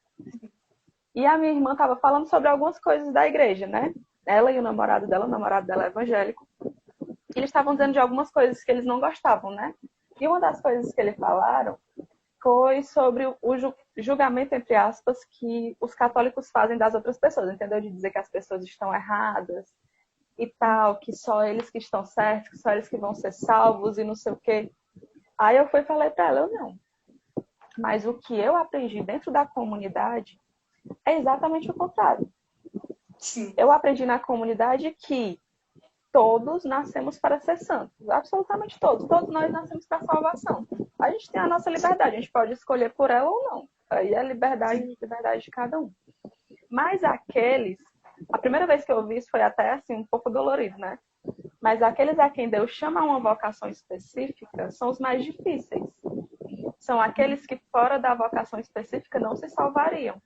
E a minha irmã estava falando sobre algumas coisas da igreja, né? Ela e o namorado dela é evangélico. E eles estavam dizendo de algumas coisas que eles não gostavam, né? E uma das coisas que eles falaram foi sobre o julgamento, entre aspas, que os católicos fazem das outras pessoas, entendeu? De dizer que as pessoas estão erradas e tal, que só eles que estão certos, que só eles que vão ser salvos e não sei o quê. Aí eu fui e falei para ela, eu não. Mas o que eu aprendi dentro da comunidade é exatamente o contrário. Sim. Eu aprendi na comunidade que todos nascemos para ser santos. Absolutamente todos. Todos nós nascemos para salvação. A gente tem a nossa liberdade. A gente pode escolher por ela ou não. Aí é a liberdade de cada um. Mas aqueles... A primeira vez que eu ouvi isso foi até assim, um pouco dolorido, né? Mas aqueles a quem Deus chama a uma vocação específica são os mais difíceis. São aqueles que fora da vocação específica não se salvariam.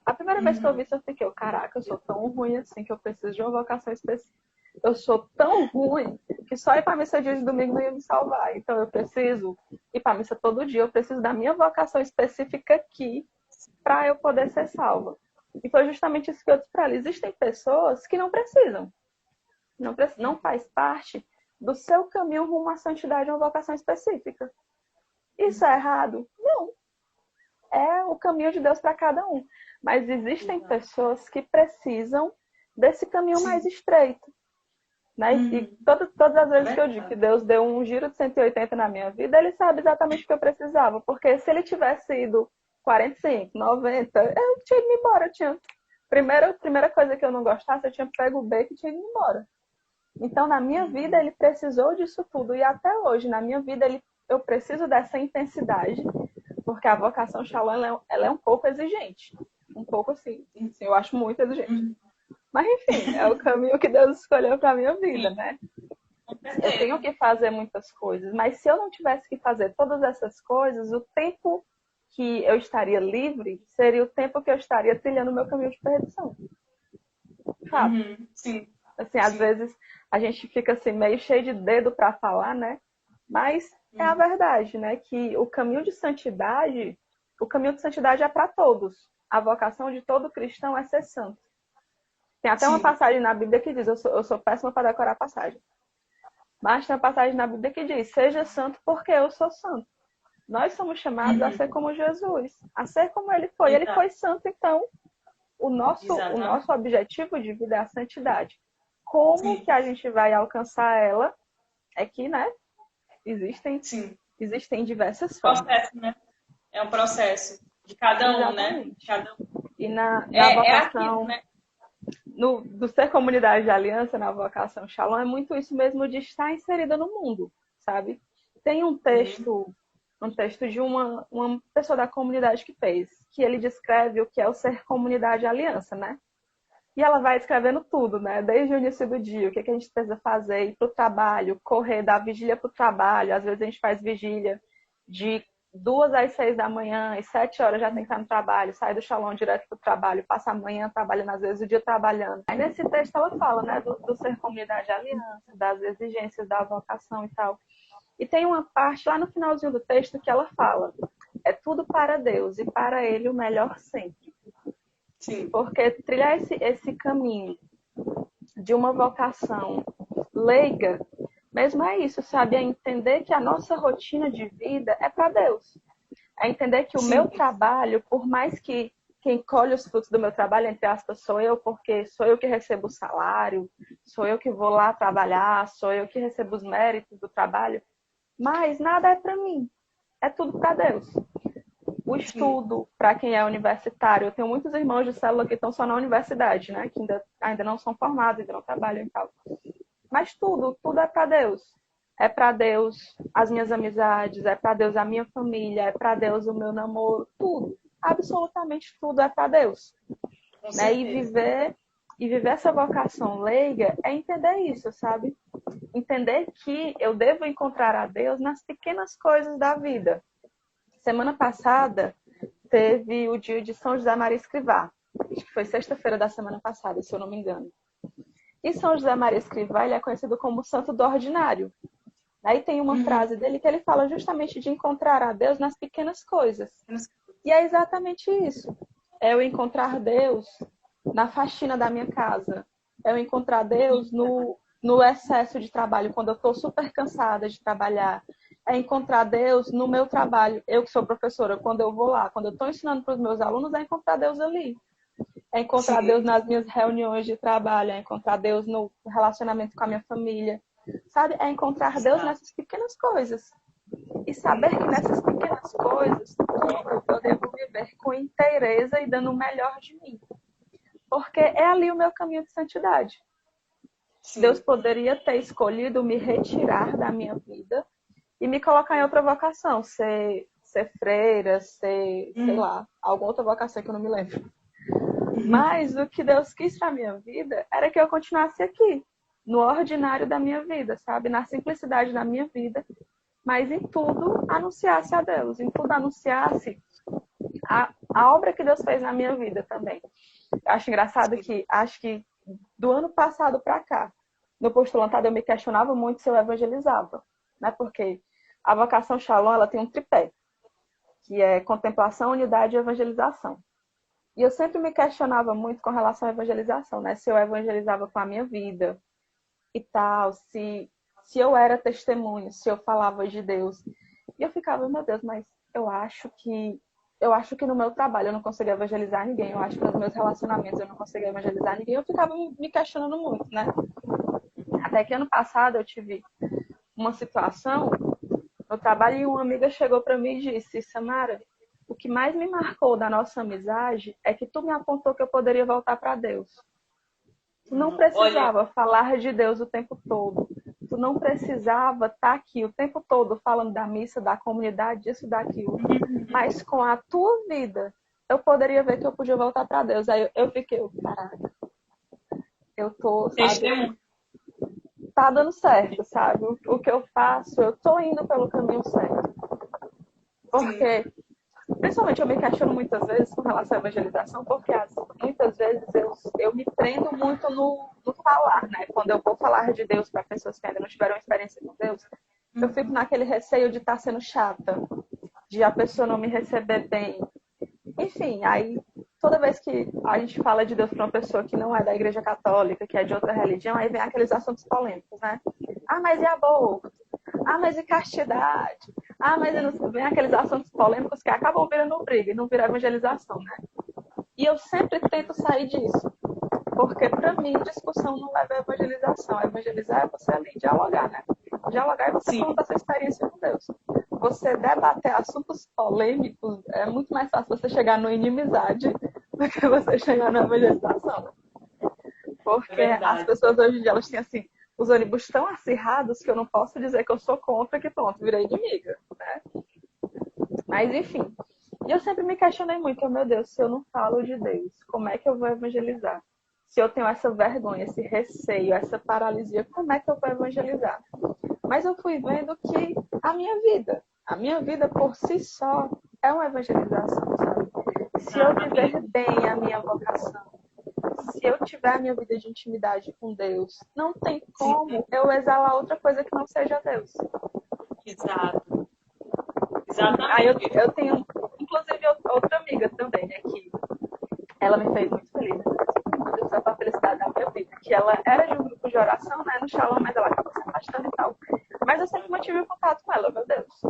A primeira vez que eu vi isso, eu fiquei, caraca, eu sou tão ruim assim que eu preciso de uma vocação específica. Eu sou tão ruim que só ir para a missa dia de domingo não ia me salvar. Então eu preciso ir para a missa todo dia, eu preciso da minha vocação específica aqui para eu poder ser salva. E foi justamente isso que eu disse para ela. Existem pessoas que não precisam. Não faz parte do seu caminho rumo à santidade uma vocação específica. Isso é errado? Não. É o caminho de Deus para cada um. Mas existem pessoas que precisam desse caminho mais estreito. Né? E todas as vezes que eu digo que Deus deu um giro de 180 na minha vida, Ele sabe exatamente o que eu precisava. Porque se Ele tivesse ido 45, 90, eu tinha ido embora. Primeira coisa que eu não gostasse, eu tinha pego o beco e tinha ido embora. Então, na minha vida, Ele precisou disso tudo. E até hoje, na minha vida, eu preciso dessa intensidade. Porque a vocação Shalom, ela é um pouco exigente. Um pouco assim, eu acho muito exigente. Mas, enfim, é o caminho que Deus escolheu para a minha vida, né? Eu tenho que fazer muitas coisas, mas se eu não tivesse que fazer todas essas coisas, o tempo que eu estaria livre seria o tempo que eu estaria trilhando o meu caminho de perdição. Sabe? Sim. Assim, às vezes a gente fica assim meio cheio de dedo para falar, né? Mas é a verdade, né? Que o caminho de santidade é para todos. A vocação de todo cristão é ser santo. Tem até uma passagem na Bíblia que diz, eu sou péssima para decorar a passagem. Mas tem uma passagem na Bíblia que diz, seja santo porque eu sou santo. Nós somos chamados a ser como Jesus, a ser como Ele foi. Ele foi santo, então o nosso objetivo de vida é a santidade. Como que a gente vai alcançar ela? É que, né, existem diversas formas. Processo, né? É um processo de cada um, né? Cada um. E na vocação... né? Do ser comunidade de aliança, na vocação Shalom, é muito isso mesmo de estar inserida no mundo, sabe? Tem um texto de uma pessoa da comunidade que fez, que ele descreve o que é o ser comunidade de aliança, né? E ela vai descrevendo tudo, né? Desde o início do dia, o que a gente precisa fazer, ir para o trabalho, correr da vigília para o trabalho. Às vezes a gente faz vigília de 2 às 6 da manhã, e 7 horas já tem que estar no trabalho, sai do Shalom direto para o trabalho, passa a manhã trabalhando, às vezes o dia trabalhando. Aí nesse texto ela fala, né, do ser comunidade de aliança, das exigências da vocação e tal. E tem uma parte lá no finalzinho do texto que ela fala, é tudo para Deus e para Ele o melhor sempre. Sim. Porque trilhar esse caminho de uma vocação leiga, mesmo é isso, sabe? É entender que a nossa rotina de vida é para Deus. É entender que o meu trabalho, por mais que quem colhe os frutos do meu trabalho, entre aspas, sou eu, porque sou eu que recebo o salário, sou eu que vou lá trabalhar, sou eu que recebo os méritos do trabalho, mas nada é para mim. É tudo para Deus. O estudo, para quem é universitário, eu tenho muitos irmãos de célula que estão só na universidade, né? Que ainda não são formados, ainda não trabalham e tal. Mas tudo é para Deus. É para Deus as minhas amizades, é para Deus a minha família, é para Deus o meu namoro, tudo. Absolutamente tudo é para Deus. Né? E viver essa vocação leiga é entender isso, sabe? Entender que eu devo encontrar a Deus nas pequenas coisas da vida. Semana passada teve o dia de São José Maria Escrivá. Acho que foi sexta-feira da semana passada, se eu não me engano. E São José Maria Escrivá, ele é conhecido como o santo do ordinário. Aí tem uma frase dele que ele fala justamente de encontrar a Deus nas pequenas coisas. E é exatamente isso. É eu encontrar Deus na faxina da minha casa. É eu encontrar Deus no excesso de trabalho, quando eu estou super cansada de trabalhar. É encontrar Deus no meu trabalho. Eu que sou professora, quando eu vou lá, quando eu estou ensinando para os meus alunos, é encontrar Deus ali. É encontrar Deus nas minhas reuniões de trabalho, é encontrar Deus no relacionamento com a minha família. Sabe? É encontrar Deus nessas pequenas coisas. E saber que nessas pequenas coisas eu devo viver com inteireza e dando o melhor de mim. Porque é ali o meu caminho de santidade. Sim. Deus poderia ter escolhido me retirar da minha vida e me colocar em outra vocação, ser freira, sei lá, alguma outra vocação que eu não me lembro. Mas o que Deus quis para a minha vida era que eu continuasse aqui, no ordinário da minha vida, sabe? Na simplicidade da minha vida, mas em tudo anunciasse a Deus, em tudo anunciasse a obra que Deus fez na minha vida também. Eu acho engraçado que, acho que do ano passado para cá, no postulantado eu me questionava muito se eu evangelizava, né? Porque a vocação Shalom, ela tem um tripé, que é contemplação, unidade e evangelização. E eu sempre me questionava muito com relação à evangelização, né? Se eu evangelizava com a minha vida e tal, se eu era testemunho, se eu falava de Deus. E eu ficava, meu Deus, mas eu acho que no meu trabalho eu não conseguia evangelizar ninguém, eu acho que nos meus relacionamentos eu não conseguia evangelizar ninguém. Eu ficava me questionando muito, né? Até que ano passado eu tive uma situação no trabalho e uma amiga chegou para mim e disse: Samara, o que mais me marcou da nossa amizade é que tu me apontou que eu poderia voltar para Deus. Tu não precisava falar de Deus o tempo todo. Tu não precisava estar aqui o tempo todo falando da missa, da comunidade, disso, daquilo. Mas com a tua vida, eu poderia ver que eu podia voltar para Deus. Aí eu fiquei, caraca, eu tô, sabe, tá dando certo, sabe? O que eu faço, eu tô indo pelo caminho certo. Porque, principalmente, eu me questiono muitas vezes com relação à evangelização, porque muitas vezes eu me prendo muito no falar, né? Quando eu vou falar de Deus para pessoas que ainda não tiveram experiência com Deus, eu fico naquele receio de estar sendo chata, de a pessoa não me receber bem. Enfim, aí toda vez que a gente fala de Deus para uma pessoa que não é da Igreja Católica, que é de outra religião, aí vem aqueles assuntos polêmicos, né? Ah, mas e aborto? Ah, mas e castidade? Ah, mas vem aqueles assuntos polêmicos que acabam virando briga e não viram evangelização, né? E eu sempre tento sair disso. Porque, para mim, discussão não leva a evangelização. Evangelizar é você ali dialogar, né? Dialogar é você contar a sua experiência com Deus. Você debater assuntos polêmicos é muito mais fácil você chegar numa inimizade do que você chegar na evangelização. Porque as pessoas hoje em dia, elas têm assim, os ônibus tão acirrados que eu não posso dizer que eu sou contra, que pronto, virei inimiga, né? Mas, enfim. E eu sempre me questionei muito, meu Deus, se eu não falo de Deus, como é que eu vou evangelizar? Se eu tenho essa vergonha, esse receio, essa paralisia, como é que eu vou evangelizar? Mas eu fui vendo que a minha vida por si só é uma evangelização, sabe? Se eu viver bem a minha vocação, se eu tiver a minha vida de intimidade com Deus, não tem como eu exalar outra coisa que não seja Deus. Exato. Exatamente. Aí eu tenho, inclusive, outra amiga também, né, que ela me fez muito feliz, né? Só para a felicidade da minha vida, que ela era de um grupo de oração, né, no Shalom, mas ela acabou se afastando e tal. Mas eu sempre mantive contato com ela, meu Deus.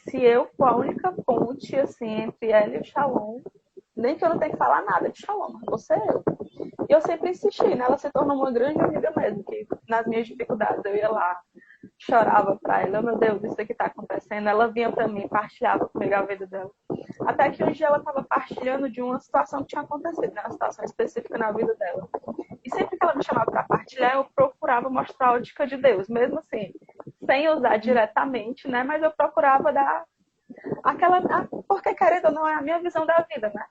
Se eu for a única ponte, assim, entre ela e o Shalom, nem que eu não tenha que falar nada de Shalom, mas vou ser eu. E eu sempre insisti, né? Ela se tornou uma grande amiga mesmo, que nas minhas dificuldades eu ia lá, chorava pra ela, meu Deus, isso aqui tá acontecendo. Ela vinha pra mim, partilhava comigo a vida dela. Até que um dia ela estava partilhando de uma situação que tinha acontecido, né? Uma situação específica na vida dela. E sempre que ela me chamava para partilhar, eu procurava mostrar a ótica de Deus, mesmo assim, sem usar diretamente, né? Mas eu procurava dar aquela... Porque, querendo ou não, é a minha visão da vida, né?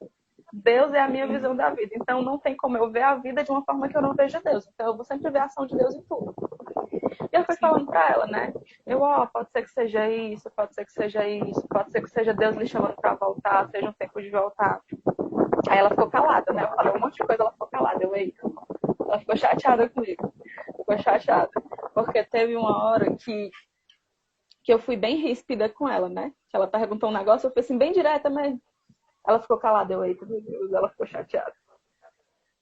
Deus é a minha visão da vida. Então, não tem como eu ver a vida de uma forma que eu não veja Deus. Então, eu vou sempre ver a ação de Deus em tudo. E eu fui falando pra ela, né? Pode ser que seja isso, pode ser que seja isso, pode ser que seja Deus me chamando pra voltar, seja um tempo de voltar. Aí ela ficou calada, né? Eu falei um monte de coisa, ela ficou calada. Ela ficou chateada comigo. Ficou chateada. Porque teve uma hora que que eu fui bem ríspida com ela, né? Que ela perguntou um negócio, eu fui assim, bem direta, mas ela ficou calada. Eu, eita, meu Deus, ela ficou chateada.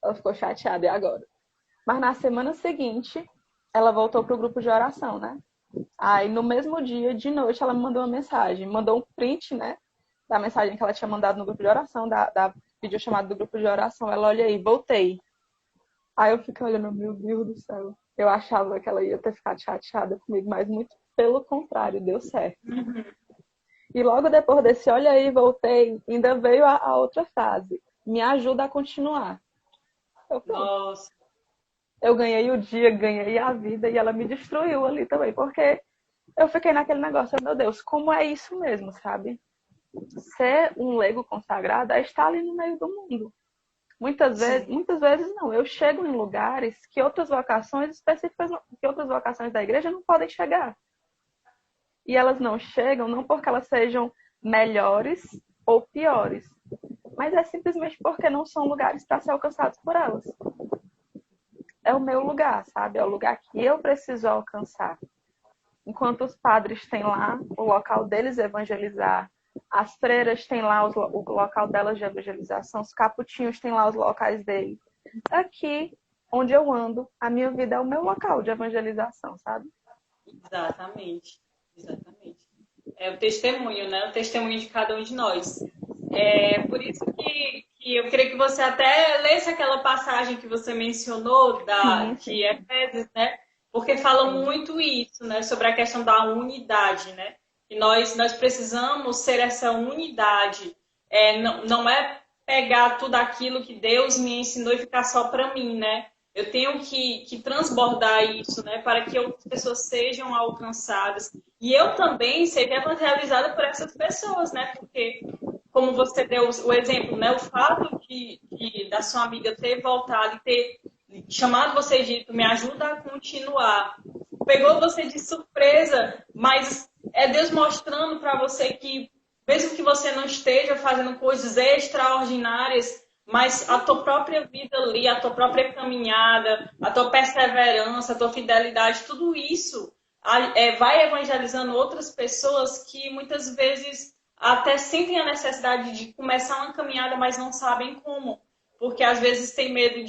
Ela ficou chateada, e agora? Mas na semana seguinte, ela voltou pro grupo de oração, né? Aí no mesmo dia, de noite, ela me mandou uma mensagem. Mandou um print, né? Da mensagem que ela tinha mandado no grupo de oração, da videochamada do grupo de oração. Ela, olha aí, voltei. Aí eu fiquei olhando, meu Deus do céu. Eu achava que ela ia ter ficado chateada comigo, mas muito pelo contrário, deu certo. Uhum. E logo depois desse, olha aí, voltei, ainda veio a outra frase. Me ajuda a continuar. Eu, pronto. Nossa. Eu ganhei o dia, ganhei a vida e ela me destruiu ali também, porque eu fiquei naquele negócio, meu Deus, como é isso mesmo, sabe? Ser um leigo consagrado é estar ali no meio do mundo. Sim. Muitas vezes não. Eu chego em lugares que outras vocações específicas, que outras vocações da igreja não podem chegar. E elas não chegam não porque elas sejam melhores ou piores, mas é simplesmente porque não são lugares para ser alcançados por elas. É o meu lugar, sabe? É o lugar que eu preciso alcançar. Enquanto os padres têm lá o local deles evangelizar, as freiras têm lá o local delas de evangelização, os capuchinhos têm lá os locais deles. Aqui, onde eu ando, a minha vida é o meu local de evangelização, sabe? Exatamente. Exatamente. É o testemunho, né? O testemunho de cada um de nós. É por isso que eu queria que você até lesse aquela passagem que você mencionou Sim, de sim, Efésios, né? Porque fala sim. muito isso, né? Sobre a questão da unidade, né? E nós precisamos ser essa unidade. Não é pegar tudo aquilo que Deus me ensinou e ficar só para mim, né? Eu tenho que transbordar isso, né? Para que outras pessoas sejam alcançadas. E eu também seja evangelizada por essas pessoas, né? Porque como você deu o exemplo, né? O fato da sua amiga ter voltado e ter chamado você de me ajuda a continuar, pegou você de surpresa, mas é Deus mostrando para você que, mesmo que você não esteja fazendo coisas extraordinárias, mas a tua própria vida ali, a tua própria caminhada, a tua perseverança, a tua fidelidade, tudo isso vai evangelizando outras pessoas que muitas vezes até sentem a necessidade de começar uma caminhada, mas não sabem como. Porque às vezes tem medo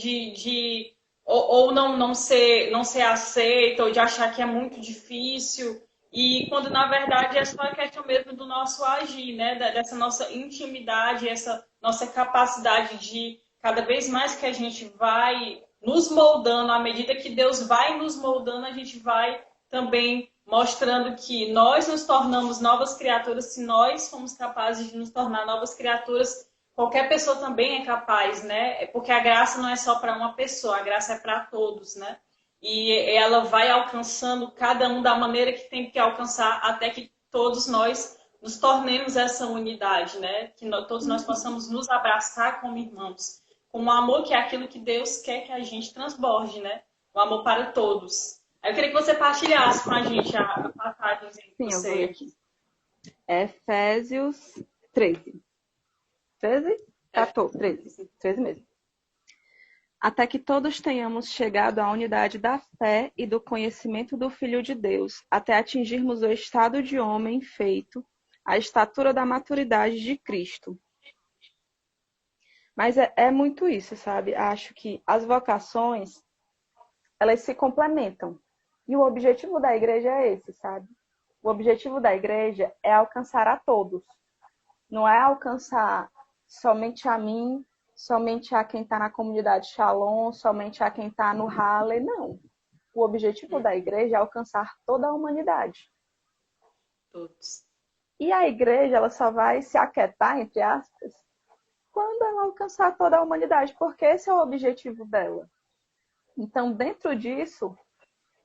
ou não ser aceita, ou de achar que é muito difícil. E quando na verdade é só a questão mesmo do nosso agir, né? Dessa nossa intimidade, essa nossa capacidade de cada vez mais que a gente vai nos moldando, à medida que Deus vai nos moldando, a gente vai também mostrando que nós nos tornamos novas criaturas se nós somos capazes de nos tornar novas criaturas. Qualquer pessoa também é capaz, né? Porque a graça não é só para uma pessoa, a graça é para todos, né? E ela vai alcançando cada um da maneira que tem que alcançar, até que todos nós nos tornemos essa unidade, né? Que todos nós possamos nos abraçar como irmãos, com o amor que é aquilo que Deus quer que a gente transborde, né? O amor para todos. Aí eu queria que você partilhasse com a gente a passagem que Sim, eu vou ler você... aqui. Efésios 13. 13? 14, 13. 13 mesmo. Até que todos tenhamos chegado à unidade da fé e do conhecimento do Filho de Deus, até atingirmos o estado de homem feito, a estatura da maturidade de Cristo. Mas é muito isso, sabe? Acho que as vocações, elas se complementam. E o objetivo da igreja é esse, sabe? O objetivo da igreja é alcançar a todos. Não é alcançar somente a mim, somente a quem está na comunidade Shalom, somente a quem está no Halley, não. O objetivo da igreja é alcançar toda a humanidade. Todos. E a igreja, ela só vai se aquietar, entre aspas, quando ela alcançar toda a humanidade, porque esse é o objetivo dela. Então, dentro disso,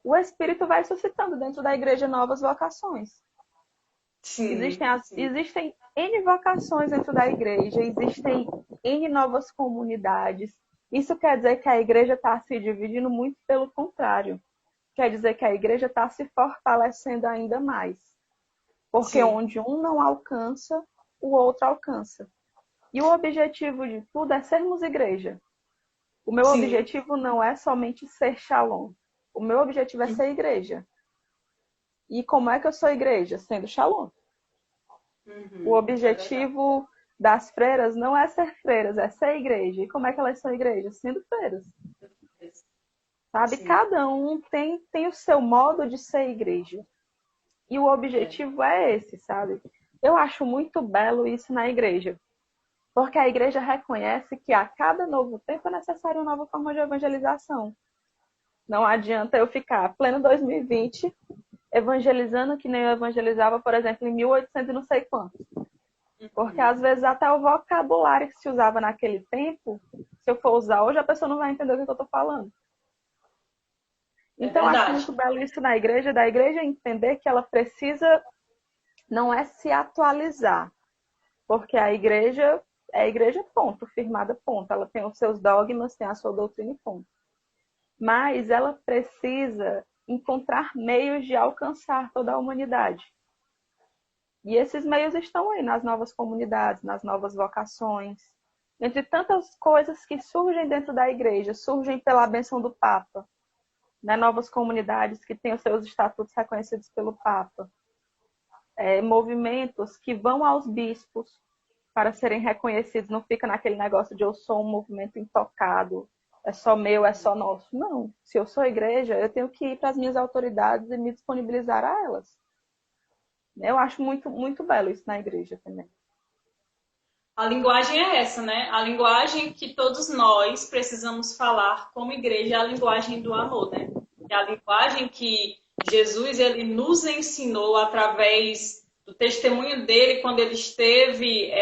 o Espírito vai suscitando dentro da igreja novas vocações. Sim, sim. Existem N vocações dentro da igreja, existem N novas comunidades. Isso quer dizer que a igreja está se dividindo, muito pelo contrário. Quer dizer que a igreja está se fortalecendo ainda mais. Porque Sim. onde um não alcança, o outro alcança. E o objetivo de tudo é sermos igreja. O meu Sim. objetivo não é somente ser Shalom. O meu objetivo é ser igreja. E como é que eu sou igreja? Sendo Shalom. O É verdade. objetivo das freiras não é ser freiras, é ser igreja. E como é que elas são igreja? Sendo freiras. Sabe? Sim, Cada um tem o seu modo de ser igreja. E o é. objetivo é esse, sabe? Eu acho muito belo isso na igreja. Porque a igreja reconhece que a cada novo tempo é necessária uma nova forma de evangelização. Não adianta eu ficar pleno 2020 evangelizando que nem eu evangelizava, por exemplo, em 1800 e não sei quanto. Porque Uhum. às vezes até o vocabulário que se usava naquele tempo, se eu for usar hoje, a pessoa não vai entender o que eu estou falando. É Então, eu acho verdade. muito belo isso na igreja, da igreja entender que ela precisa, não é se atualizar, porque a igreja é a igreja, ponto, firmada, ponto. Ela tem os seus dogmas, tem a sua doutrina e ponto. Mas ela precisa encontrar meios de alcançar toda a humanidade. E esses meios estão aí nas novas comunidades, nas novas vocações. Entre tantas coisas que surgem dentro da igreja, surgem pela benção do Papa, né? Novas comunidades que têm os seus estatutos reconhecidos pelo Papa. Movimentos que vão aos bispos para serem reconhecidos, não fica naquele negócio de eu sou um movimento intocado, é só meu, é só nosso. Não. Se eu sou igreja, eu tenho que ir para as minhas autoridades e me disponibilizar a elas. Eu acho muito, muito belo isso na igreja também. A linguagem é essa, né? A linguagem que todos nós precisamos falar como igreja é a linguagem do amor, né? É a linguagem que Jesus ele nos ensinou através do testemunho dele quando ele esteve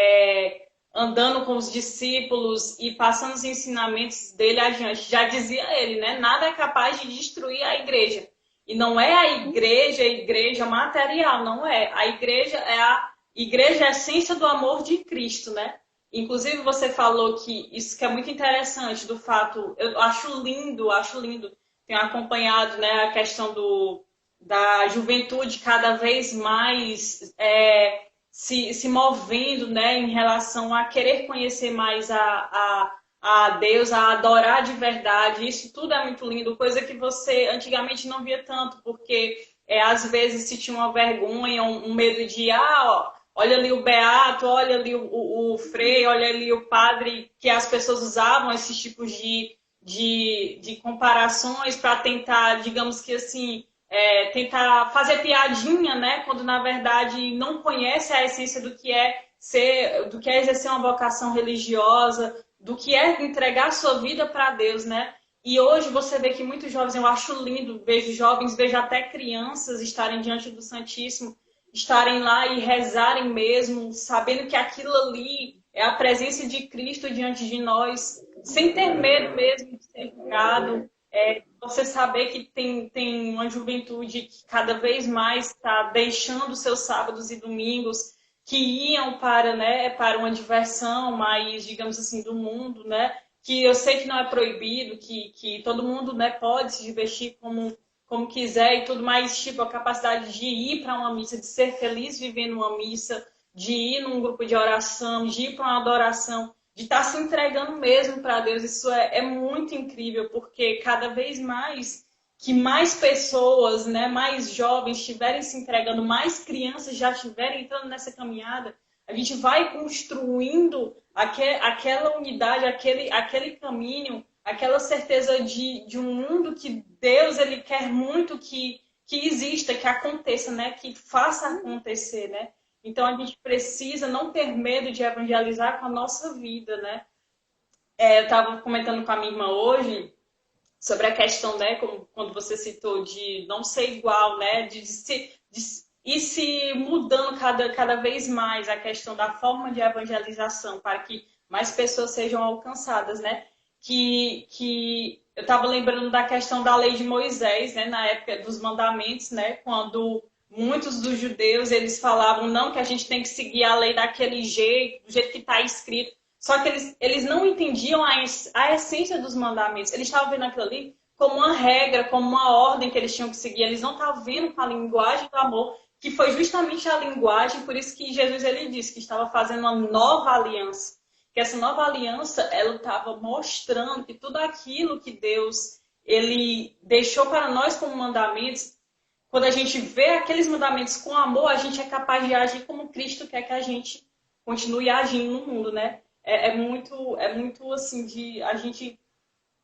andando com os discípulos e passando os ensinamentos dele adiante. Já dizia ele, né? Nada é capaz de destruir a igreja. E não é a igreja material, não é. A igreja é a essência do amor de Cristo, né? Inclusive, você falou que isso que é muito interessante, do fato, eu acho lindo, tenho acompanhado, né, a questão da juventude cada vez mais se movendo, né, em relação a querer conhecer mais a Deus, a adorar de verdade. Isso tudo é muito lindo, coisa que você antigamente não via tanto, porque às vezes se tinha uma vergonha, um medo de, olha ali o beato, olha ali o frei, olha ali o padre, que as pessoas usavam esses tipos de comparações para tentar, digamos que assim, tentar fazer piadinha, né? Quando na verdade não conhece a essência do que é ser, do que é exercer uma vocação religiosa, do que é entregar sua vida para Deus, né? E hoje você vê que muitos jovens, eu acho lindo, vejo jovens, vejo até crianças estarem diante do Santíssimo, estarem lá e rezarem mesmo, sabendo que aquilo ali é a presença de Cristo diante de nós, sem ter medo mesmo de ser julgado. Você saber que tem uma juventude que cada vez mais está deixando seus sábados e domingos, que iam para, né, para uma diversão mais, digamos assim, do mundo, né? Que eu sei que não é proibido, que todo mundo, né, pode se divertir como quiser e tudo mais, tipo, a capacidade de ir para uma missa, de ser feliz vivendo uma missa, de ir num grupo de oração, de ir para uma adoração, de estar se entregando mesmo para Deus. Isso é muito incrível, porque cada vez mais que mais pessoas, né, mais jovens estiverem se entregando, mais crianças já estiverem entrando nessa caminhada, a gente vai construindo aquela unidade, aquele caminho, aquela certeza de um mundo que Deus ele quer muito que exista, que aconteça, né? Que faça acontecer, né? Então a gente precisa não ter medo de evangelizar com a nossa vida, né? Eu estava comentando com a minha irmã hoje sobre a questão, né, como quando você citou de não ser igual, né, de ir se mudando cada vez mais a questão da forma de evangelização para que mais pessoas sejam alcançadas, né? Que eu estava lembrando da questão da lei de Moisés, né, na época dos mandamentos, né, quando muitos dos judeus eles falavam não que a gente tem que seguir a lei daquele jeito, do jeito que está escrito. Só que eles não entendiam a essência dos mandamentos. Eles estavam vendo aquilo ali como uma regra, como uma ordem que eles tinham que seguir. Eles não estavam vendo com a linguagem do amor, que foi justamente a linguagem, por isso que Jesus ele disse que estava fazendo uma nova aliança. Que essa nova aliança, ela estava mostrando que tudo aquilo que Deus ele deixou para nós como mandamentos, quando a gente vê aqueles mandamentos com amor, a gente é capaz de agir como Cristo quer que a gente continue agindo no mundo, né? É muito assim de a gente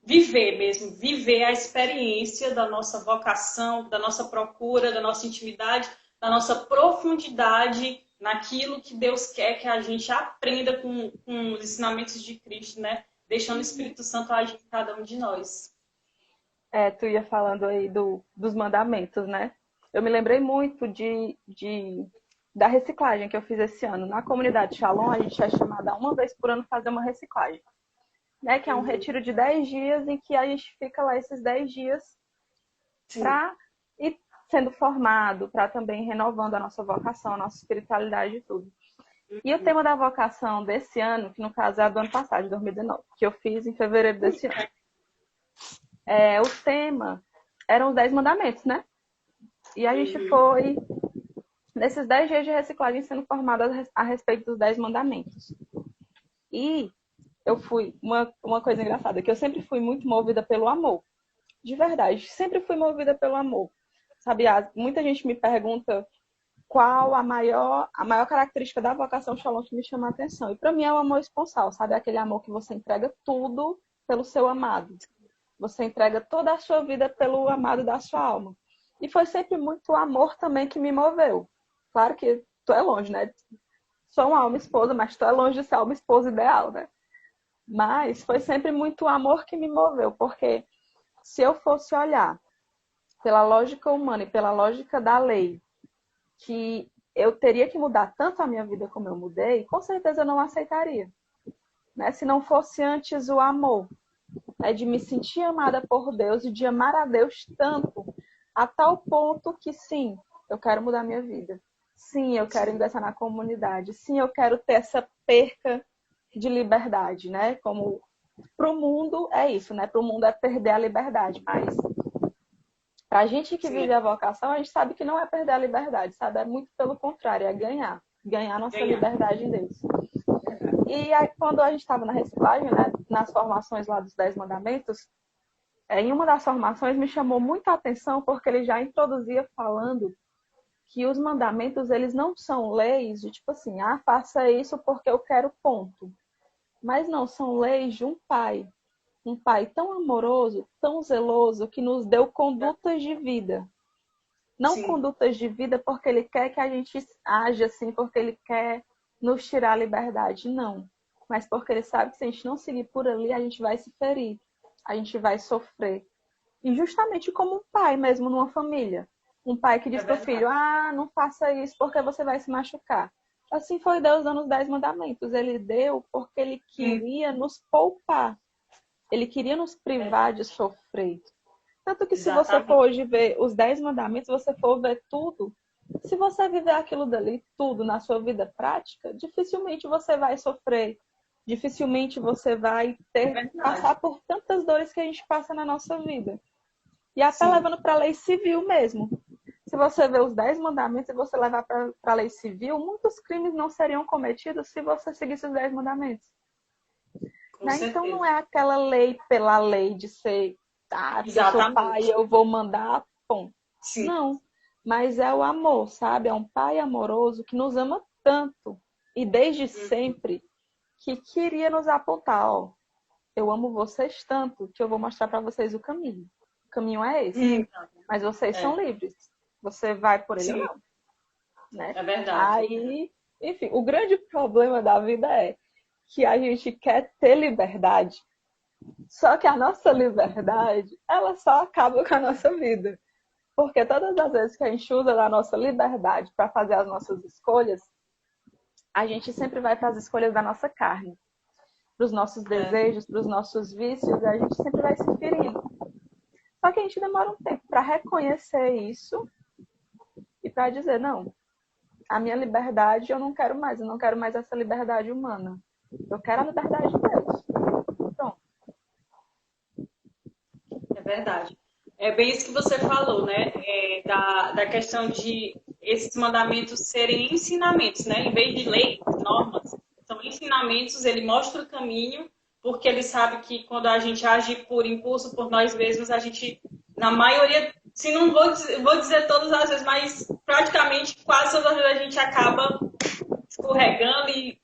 viver mesmo, viver a experiência da nossa vocação, da nossa procura, da nossa intimidade, da nossa profundidade naquilo que Deus quer que a gente aprenda com os ensinamentos de Cristo, né? Deixando o Espírito Santo agir em cada um de nós. Tu ia falando aí dos mandamentos, né? Eu me lembrei muito da reciclagem que eu fiz esse ano. Na comunidade Shalom, a gente é chamada uma vez por ano fazer uma reciclagem, né? Que é um retiro de 10 dias em que a gente fica lá esses 10 dias para ir sendo formado, para também renovando a nossa vocação, a nossa espiritualidade e tudo. E o tema da vocação desse ano, que no caso é do ano passado, de 2019, que eu fiz em fevereiro desse ano. O tema eram os 10 mandamentos, né? E a gente foi nesses 10 dias de reciclagem sendo formado a respeito dos 10 mandamentos. E eu fui, uma coisa engraçada, que eu sempre fui muito movida pelo amor. De verdade, sempre fui movida pelo amor. Sabe, muita gente me pergunta qual a maior característica da vocação Shalom que me chama a atenção. E para mim é o amor esponsal, sabe? Aquele amor que você entrega tudo pelo seu amado. Você entrega toda a sua vida pelo amado da sua alma. E foi sempre muito o amor também que me moveu. Claro que tu é longe, né? Sou uma alma esposa, mas tu é longe de ser a alma esposa ideal, né? Mas foi sempre muito o amor que me moveu, porque se eu fosse olhar pela lógica humana e pela lógica da lei, que eu teria que mudar tanto a minha vida como eu mudei, com certeza eu não aceitaria. Né? Se não fosse antes o amor, né? De me sentir amada por Deus e de amar a Deus tanto, a tal ponto que sim, eu quero mudar minha vida. Sim, eu quero ingressar na comunidade. Sim, eu quero ter essa perca de liberdade, né? Como para o mundo é isso, né? Para o mundo é perder a liberdade, mas para a gente que vive a vocação, a gente sabe que não é perder a liberdade, sabe? É muito pelo contrário, é ganhar a nossa liberdade em Deus. E aí, quando a gente estava na reciclagem, né? Nas formações lá dos 10 mandamentos, em uma das formações me chamou muita atenção porque ele já introduzia falando que os mandamentos, eles não são leis de tipo assim, faça isso porque eu quero ponto. Mas não, são leis de um pai. Um pai tão amoroso, tão zeloso, que nos deu condutas de vida. Não condutas de vida porque ele quer que a gente age assim, porque ele quer nos tirar a liberdade, não. Mas porque ele sabe que se a gente não seguir por ali, a gente vai se ferir, a gente vai sofrer. E justamente como um pai mesmo numa família. Um pai que diz para o filho, não faça isso porque você vai se machucar. Assim foi Deus dando os 10 mandamentos. Ele deu porque ele queria nos poupar. Ele queria nos privar de sofrer. Tanto que se você for hoje ver os 10 mandamentos, você for ver tudo, se você viver aquilo dali, tudo na sua vida prática, dificilmente você vai sofrer. Dificilmente você vai passar por tantas dores que a gente passa na nossa vida. E até levando para a lei civil mesmo. Se você ver os 10 mandamentos e você levar para a lei civil, muitos crimes não seriam cometidos se você seguisse os 10 mandamentos. Né? Então não é aquela lei pela lei de ser, eu sou pai, eu vou mandar, bom. Não, mas é o amor, sabe? É um pai amoroso que nos ama tanto e desde sempre que queria nos apontar, eu amo vocês tanto que eu vou mostrar para vocês o caminho. O caminho é esse. Mas vocês são livres. Você vai por ele ou não. Né? É verdade. Aí, enfim, o grande problema da vida é que a gente quer ter liberdade, só que a nossa liberdade, ela só acaba com a nossa vida. Porque todas as vezes que a gente usa da nossa liberdade para fazer as nossas escolhas, a gente sempre vai para as escolhas da nossa carne, para os nossos desejos, para os nossos vícios, e a gente sempre vai se ferindo. Só que a gente demora um tempo para reconhecer isso e para dizer, não, a minha liberdade eu não quero mais essa liberdade humana. Eu quero a liberdade de Deus. Pronto. É verdade. É bem isso que você falou, né? Da questão de esses mandamentos serem ensinamentos, né? Em vez de leis, normas, são ensinamentos, ele mostra o caminho, porque ele sabe que quando a gente age por impulso, por nós mesmos, a gente, na maioria, se não vou dizer todas as vezes, mas praticamente quase todas as vezes a gente acaba escorregando e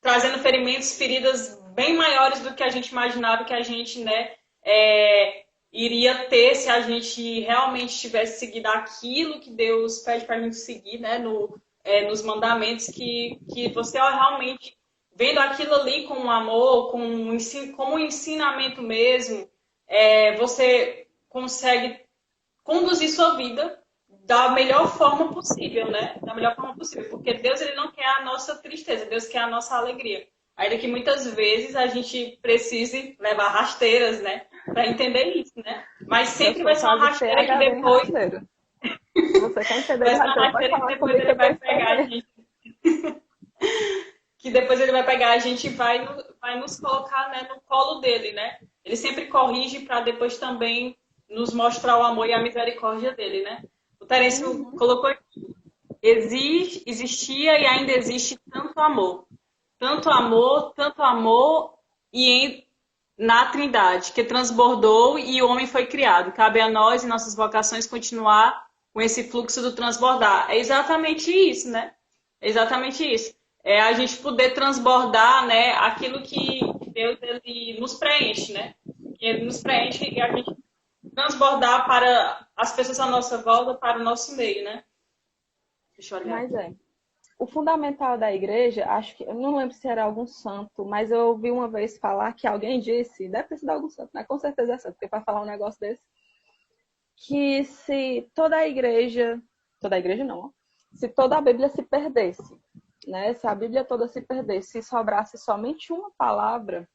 trazendo ferimentos, feridas bem maiores do que a gente imaginava que a gente, né, iria ter se a gente realmente tivesse seguido aquilo que Deus pede para a gente seguir, né, nos mandamentos, que você realmente vendo aquilo ali com amor, como um ensinamento mesmo, você consegue conduzir sua vida da melhor forma possível, né? Da melhor forma possível, porque Deus ele não quer a nossa tristeza, Deus quer a nossa alegria. Ainda que muitas vezes a gente precise levar rasteiras, né? Para entender isso, né? Mas Eu sempre sou vai ser uma quase rasteira que PhD em depois rasteiro. Se você quer entender de vai ser uma rasteiro, pode rasteira que falar depois comigo que ele eu vou vai pegar a explicar. gente, que depois ele vai pegar a gente e vai nos colocar, né, no colo dele, né? Ele sempre corrige para depois também nos mostrar o amor e a misericórdia dele, né? O Terêncio Uhum. colocou aqui, existia e ainda existe tanto amor e na Trindade, que transbordou e o homem foi criado. Cabe a nós e nossas vocações continuar com esse fluxo do transbordar. É exatamente isso, né? É exatamente isso. É a gente poder transbordar, né, aquilo que Deus ele nos preenche, né? Que ele nos preenche e a gente transbordar para as pessoas à nossa volta, para o nosso meio, né? Deixa eu olhar Mas aqui. é. O fundamental da igreja, acho que, eu não lembro se era algum santo, mas eu ouvi uma vez falar que alguém disse, deve ter sido algum santo, né? Com certeza é santo, porque para falar um negócio desse, que se toda a igreja não, ó, se toda a Bíblia se perdesse, né? Se a Bíblia toda se perdesse e sobrasse somente uma palavra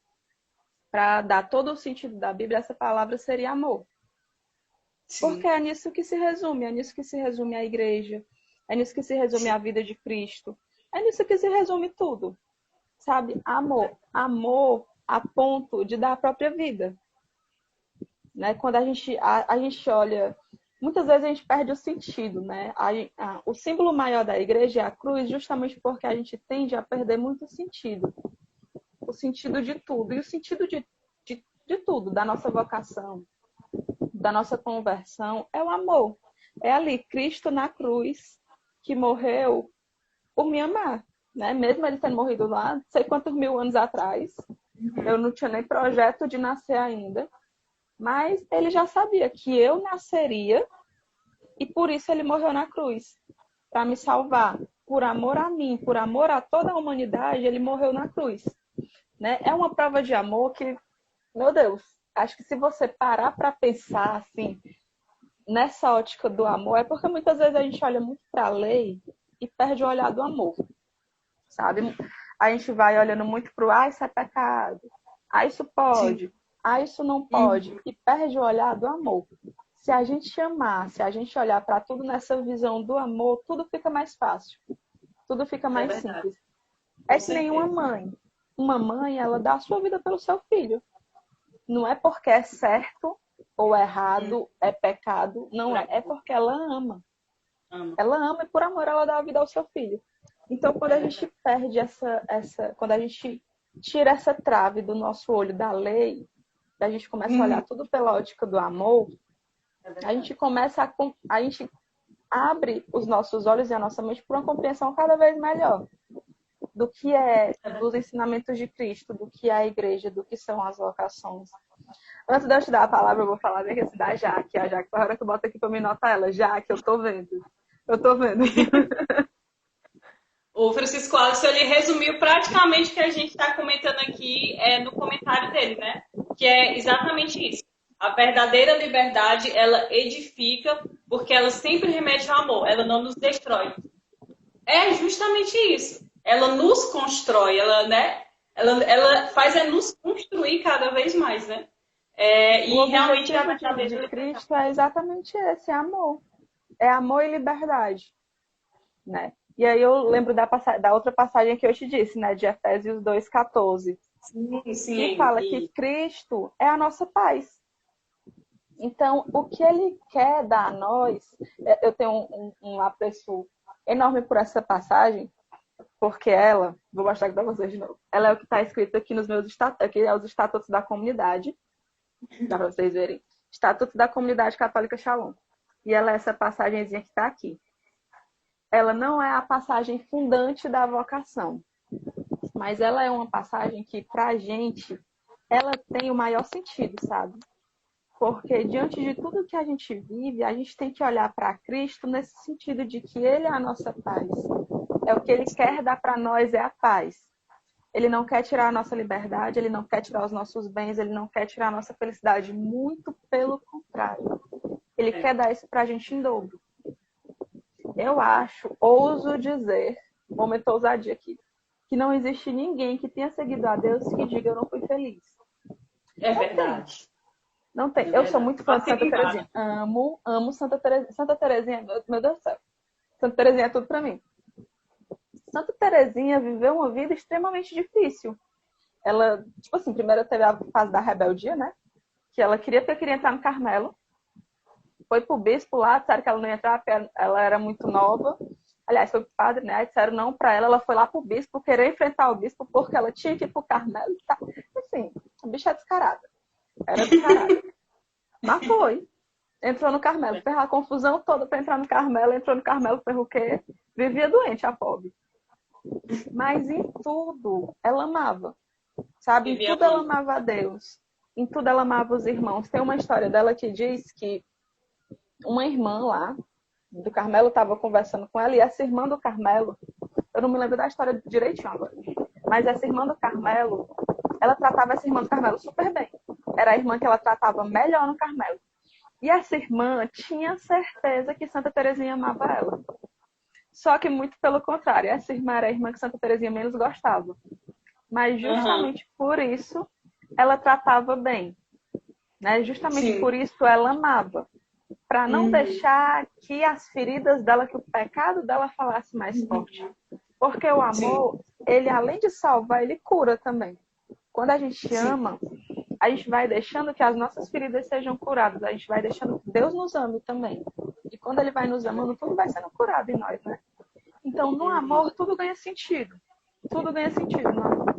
para dar todo o sentido da Bíblia, essa palavra seria amor. Porque Sim. é nisso que se resume, é nisso que se resume a igreja, é nisso que se resume Sim. a vida de Cristo, é nisso que se resume tudo, sabe? Amor, amor a ponto de dar a própria vida, né? Quando a gente olha, muitas vezes a gente perde o sentido, né? O símbolo maior da igreja é a cruz, justamente porque a gente tende a perder muito o sentido de tudo, e o sentido de tudo, da nossa vocação, da nossa conversão, é o amor. É ali, Cristo na cruz, que morreu por me amar, né? Mesmo ele tendo morrido lá, não sei quantos mil anos atrás, eu não tinha nem projeto de nascer ainda, mas ele já sabia que eu nasceria e por isso ele morreu na cruz, para me salvar. Por amor a mim, por amor a toda a humanidade, ele morreu na cruz, né? É uma prova de amor que, meu Deus, acho que se você parar para pensar assim, nessa ótica do amor, é porque muitas vezes a gente olha muito para a lei e perde o olhar do amor, sabe? A gente vai olhando muito pro, isso é pecado, isso Sim. pode, isso não pode, Uhum. e perde o olhar do amor. Se a gente amar, se a gente olhar para tudo nessa visão do amor, tudo fica mais fácil, tudo fica É mais verdade, simples. É com que nem uma certeza. mãe. Uma mãe, ela dá a sua vida pelo seu filho. Não é porque é certo ou errado, é pecado, não é. É porque ela ama. Amo. Ela ama e por amor ela dá a vida ao seu filho. Então, quando É a gente verdade. perde quando a gente tira essa trave do nosso olho da lei, a gente começa a olhar Uhum. tudo pela ótica do amor, É a verdade. gente começa a gente abre os nossos olhos e a nossa mente para uma compreensão cada vez melhor do que é É dos verdade. ensinamentos de Cristo, do que é a igreja, do que são as vocações. Antes de eu te dar a palavra, eu vou falar bem esse da Jaque. A Jaque, a hora que eu boto aqui para me notar ela. Jaque, eu tô vendo. Eu tô vendo. O Francisco Alisson, ele resumiu praticamente o que a gente está comentando aqui no comentário dele, né? Que é exatamente isso. A verdadeira liberdade, ela edifica porque ela sempre remete ao amor, ela não nos destrói. É justamente isso. Ela nos constrói, ela, né? Ela faz nos construir cada vez mais, né? O E realmente é a objetivo de verdadeira liberdade. Cristo é exatamente esse, é amor. É amor e liberdade, né? E aí eu lembro da outra passagem que eu te disse, né? De Efésios 2,14, Sim, que sim. fala que Cristo é a nossa paz. Então, o que ele quer dar a nós, eu tenho um apreço enorme por essa passagem, porque ela, vou mostrar aqui para vocês de novo, ela é o que está escrito aqui nos meus estatutos, aqui é os estatutos da comunidade, dá para vocês verem. Estatuto da Comunidade Católica Shalom. E ela é essa passagenzinha que está aqui. Ela não é a passagem fundante da vocação, mas ela é uma passagem que, para a gente, ela tem o maior sentido, sabe? Porque diante de tudo que a gente vive, a gente tem que olhar para Cristo nesse sentido de que Ele é a nossa paz. É o que Ele quer dar para nós, é a paz. Ele não quer tirar a nossa liberdade, Ele não quer tirar os nossos bens, Ele não quer tirar a nossa felicidade. Muito pelo contrário. Ele quer dar isso para a gente em dobro. Eu acho, ouso dizer, momento ousadia aqui, que não existe ninguém que tenha seguido a Deus que diga eu não fui feliz. É verdade. Não tem. Eu sou muito fã de Santa Teresinha. Amo Santa Teresinha. Santa Teresinha, meu Deus do céu. Santa Teresinha é tudo pra mim. Santa Teresinha viveu uma vida extremamente difícil. Ela, tipo assim, primeiro teve a fase da rebeldia, né? Que ela queria entrar no Carmelo. Foi pro bispo lá, disseram que ela não ia entrar, porque ela era muito nova. Aliás, foi pro padre, né? Aí disseram não pra ela, ela foi lá pro bispo, querer enfrentar o bispo, porque ela tinha que ir pro Carmelo. Tá? Assim, a bicha é descarada. Era descarada. Mas foi. Entrou no Carmelo. Fez a confusão toda para entrar no Carmelo. Entrou no Carmelo, fez o quê? Vivia doente, a pobre. Mas em tudo, ela amava. Sabe? Em tudo ela amava a Deus. Em tudo ela amava os irmãos. Tem uma história dela que diz que uma irmã lá do Carmelo estava conversando com ela. E essa irmã do Carmelo, eu não me lembro da história direitinho agora. Mas essa irmã do Carmelo, ela tratava essa irmã do Carmelo super bem. Era a irmã que ela tratava melhor no Carmelo. E essa irmã tinha certeza que Santa Teresinha amava ela. Só que muito pelo contrário. Essa irmã era a irmã que Santa Teresinha menos gostava. Mas justamente por isso ela tratava bem. Né? Justamente Sim. por isso ela amava. Para não deixar que as feridas dela, que o pecado dela falasse mais forte. Porque o amor, ele além de salvar, ele cura também. Quando a gente ama, a gente vai deixando que as nossas feridas sejam curadas. A gente vai deixando que Deus nos ame também. E quando Ele vai nos amando, tudo vai sendo curado em nós, né? Então, no amor, tudo ganha sentido. Tudo ganha sentido no amor.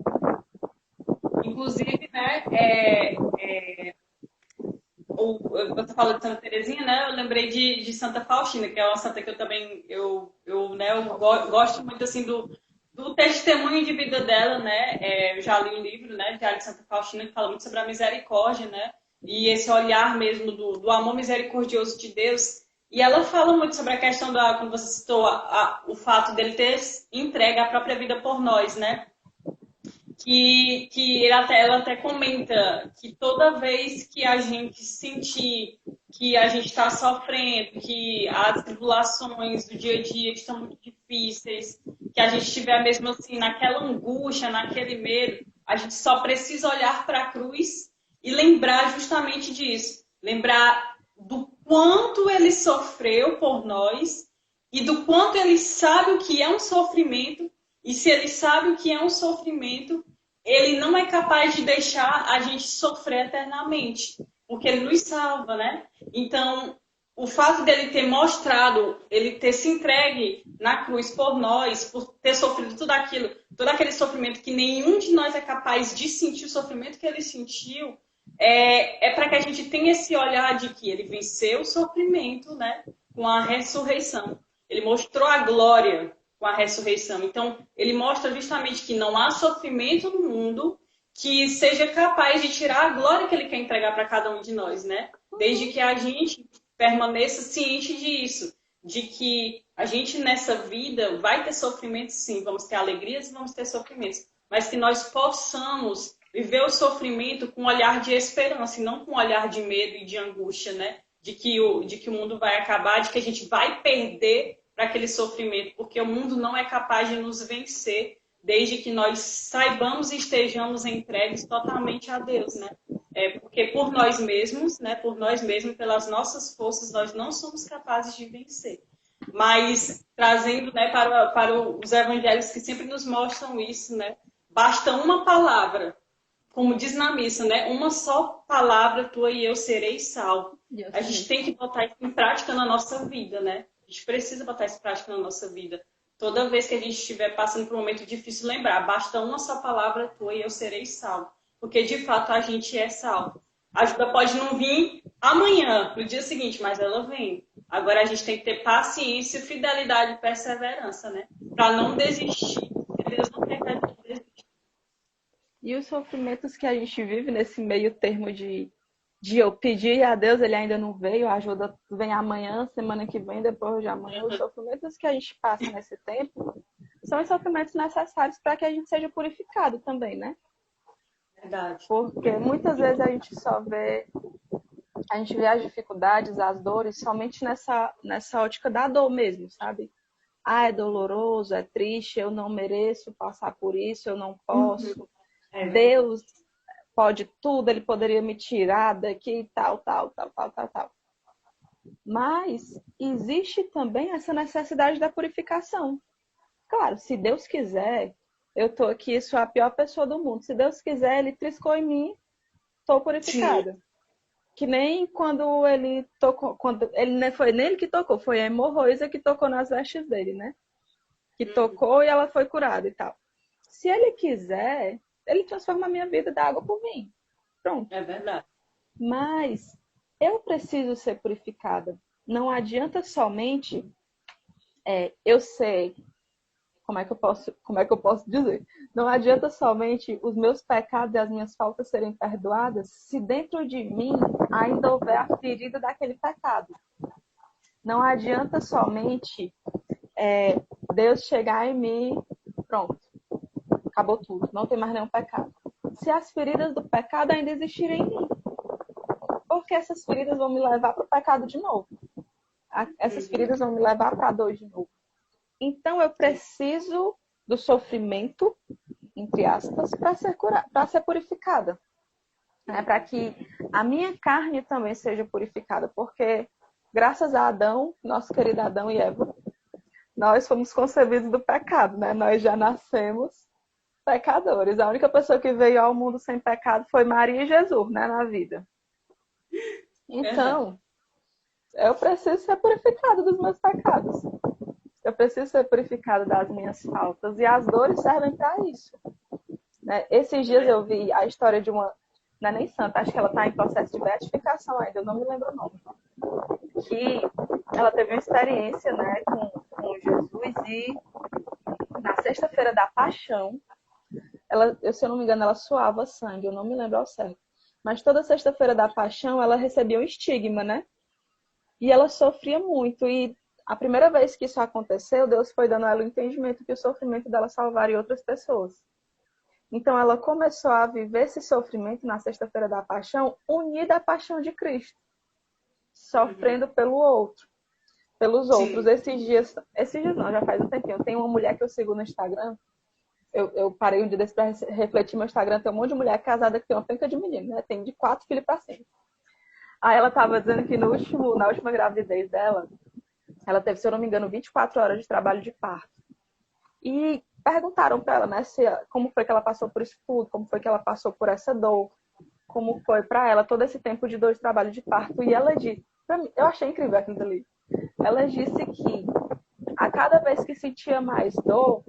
Inclusive, né, você falou de Santa Teresinha, né? Eu lembrei de Santa Faustina, que é uma santa que eu também gosto muito assim do testemunho de vida dela, né? Eu já li um livro, né, Diário de Santa Faustina, que fala muito sobre a misericórdia, né? E esse olhar mesmo do amor misericordioso de Deus. E ela fala muito sobre a questão quando você citou o fato dele ter entregue a própria vida por nós, né? Que ela até comenta que toda vez que a gente sentir que a gente está sofrendo, que as tribulações do dia a dia estão muito difíceis, que a gente estiver mesmo assim naquela angústia, naquele medo, a gente só precisa olhar para a cruz e lembrar justamente disso. Lembrar do quanto ele sofreu por nós e do quanto ele sabe o que é um sofrimento. E se ele sabe o que é um sofrimento, ele não é capaz de deixar a gente sofrer eternamente, porque ele nos salva, né? Então, o fato dele ter mostrado, ele ter se entregue na cruz por nós, por ter sofrido tudo aquilo, todo aquele sofrimento que nenhum de nós é capaz de sentir, o sofrimento que ele sentiu, é para que a gente tenha esse olhar de que ele venceu o sofrimento, né, com a ressurreição. Ele mostrou a glória com a ressurreição. Então, ele mostra justamente que não há sofrimento no mundo que seja capaz de tirar a glória que ele quer entregar para cada um de nós, né? Desde que a gente permaneça ciente disso, de que a gente nessa vida vai ter sofrimentos, sim, vamos ter alegrias e vamos ter sofrimentos, mas que nós possamos viver o sofrimento com um olhar de esperança e não com um olhar de medo e de angústia, né? De que o mundo vai acabar, de que a gente vai perder para aquele sofrimento, porque o mundo não é capaz de nos vencer desde que nós saibamos e estejamos entregues totalmente a Deus, né? Porque por nós mesmos, né? Por nós mesmos, pelas nossas forças, nós não somos capazes de vencer. Mas trazendo, né, para os evangelhos que sempre nos mostram isso, né? Basta uma palavra, como diz na missa, né? Uma só palavra tua e eu serei salvo. A gente tem que botar isso em prática na nossa vida, né? A gente precisa botar isso em prática na nossa vida. Toda vez que a gente estiver passando por um momento difícil, lembrar, basta uma só palavra tua e eu serei salvo. Porque, de fato, a gente é salvo. A ajuda pode não vir amanhã, no dia seguinte, mas ela vem. Agora a gente tem que ter paciência, fidelidade e perseverança, né? Para não desistir, porque Deus não quer que a gente desista. E os sofrimentos que a gente vive nesse meio termo de eu pedir a Deus, ele ainda não veio, a ajuda vem amanhã, semana que vem, depois de amanhã. Os sofrimentos que a gente passa nesse tempo são os sofrimentos necessários para que a gente seja purificado também, né? Verdade. Porque muitas vezes a gente vê as dificuldades, as dores, somente nessa ótica da dor mesmo, sabe? Ah, é doloroso, é triste, eu não mereço passar por isso, eu não posso. É verdade. Deus pode tudo, ele poderia me tirar daqui, tal, tal, tal, tal, tal, tal. Mas existe também essa necessidade da purificação. Claro, se Deus quiser, eu tô aqui, sou a pior pessoa do mundo. Se Deus quiser, ele triscou em mim, tô Sim. purificada. Que nem quando ele tocou, quando ele não foi nele que tocou, foi a hemorroida que tocou nas vestes dele, né? Que tocou e ela foi curada e tal. Se ele quiser, ele transforma a minha vida da água por vinho. Pronto. É verdade. Mas eu preciso ser purificada. Não adianta somente eu sei como é que eu posso dizer? Não adianta somente os meus pecados e as minhas faltas serem perdoadas se dentro de mim ainda houver a ferida daquele pecado. Não adianta somente Deus chegar em mim, pronto, acabou tudo, não tem mais nenhum pecado. Se as feridas do pecado ainda existirem em mim, porque essas feridas vão me levar para o pecado de novo. Essas feridas vão me levar para a dor de novo. Então eu preciso do sofrimento, entre aspas, para ser curada, para ser purificada. Né? Para que a minha carne também seja purificada. Porque, graças a Adão, nosso querido Adão e Eva, nós fomos concebidos do pecado, né? Nós já nascemos pecadores. A única pessoa que veio ao mundo sem pecado foi Maria e Jesus, né? Na vida. Verdade. Então, eu preciso ser purificada dos meus pecados. Eu preciso ser purificada das minhas faltas. E as dores servem para isso. Né? Esses dias eu vi a história de uma. Não é nem santa, acho que ela está em processo de beatificação ainda, eu não me lembro o nome. Que ela teve uma experiência, né, com Jesus e na sexta-feira da paixão, ela, se eu não me engano, ela suava sangue, eu não me lembro ao certo. Mas toda sexta-feira da paixão ela recebia um estigma, né? E ela sofria muito. E a primeira vez que isso aconteceu, Deus foi dando a ela o entendimento que o sofrimento dela salvaria outras pessoas. Então ela começou a viver esse sofrimento na sexta-feira da paixão, unida à paixão de Cristo, sofrendo pelo outro, pelos outros. Sim. Esses dias não, já faz um tempinho. Tem uma mulher que eu sigo no Instagram. Eu parei um dia desse para refletir meu Instagram. Tem um monte de mulher casada que tem uma penca de menino, né? Tem de 4 filhos para cima. Aí ela tava dizendo que na última gravidez dela, ela teve, se eu não me engano, 24 horas de trabalho de parto. E perguntaram para ela, né, como foi que ela passou por isso tudo, como foi que ela passou por essa dor, como foi para ela todo esse tempo de dor de trabalho de parto. E ela disse, mim, eu achei incrível aquilo ali. Ela disse que a cada vez que sentia mais dor,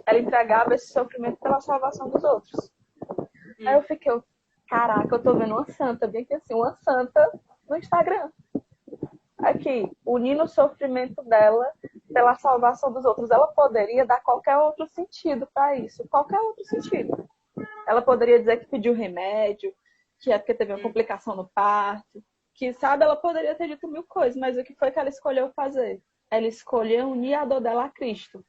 ela entregava esse sofrimento pela salvação dos outros. Aí eu fiquei, caraca, eu tô vendo uma santa, bem que assim, uma santa no Instagram. Aqui, unindo o sofrimento dela pela salvação dos outros. Ela poderia dar qualquer outro sentido para isso, qualquer outro sentido. Ela poderia dizer que pediu remédio, que é porque teve uma complicação no parto, que, sabe, ela poderia ter dito mil coisas, mas o que foi que ela escolheu fazer? Ela escolheu unir a dor dela a Cristo.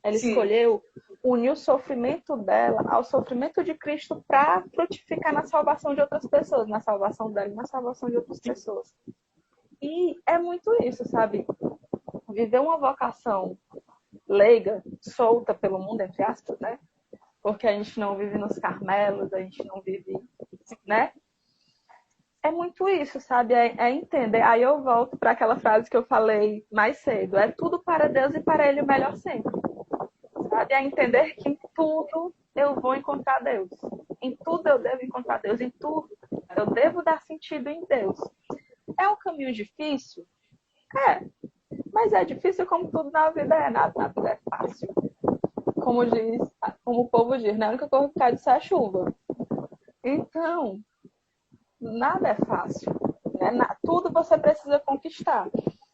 Ela Sim. escolheu unir o sofrimento dela ao sofrimento de Cristo para frutificar na salvação de outras pessoas, na salvação dela e na salvação de outras pessoas. E é muito isso, sabe? Viver uma vocação leiga, solta pelo mundo, entre aspas, né? Porque a gente não vive nos Carmelos, a gente não vive, né? É muito isso, sabe? É entender. Aí eu volto para aquela frase que eu falei mais cedo. É tudo para Deus e para Ele o melhor sempre. Sabe? É entender que em tudo eu vou encontrar Deus. Em tudo eu devo encontrar Deus. Em tudo eu devo dar sentido em Deus. É um caminho difícil? É. Mas é difícil como tudo na vida é. Nada na vida é fácil. Como o povo diz, né? A única coisa que cai do céu é chuva. Então, nada é fácil, né? Tudo você precisa conquistar.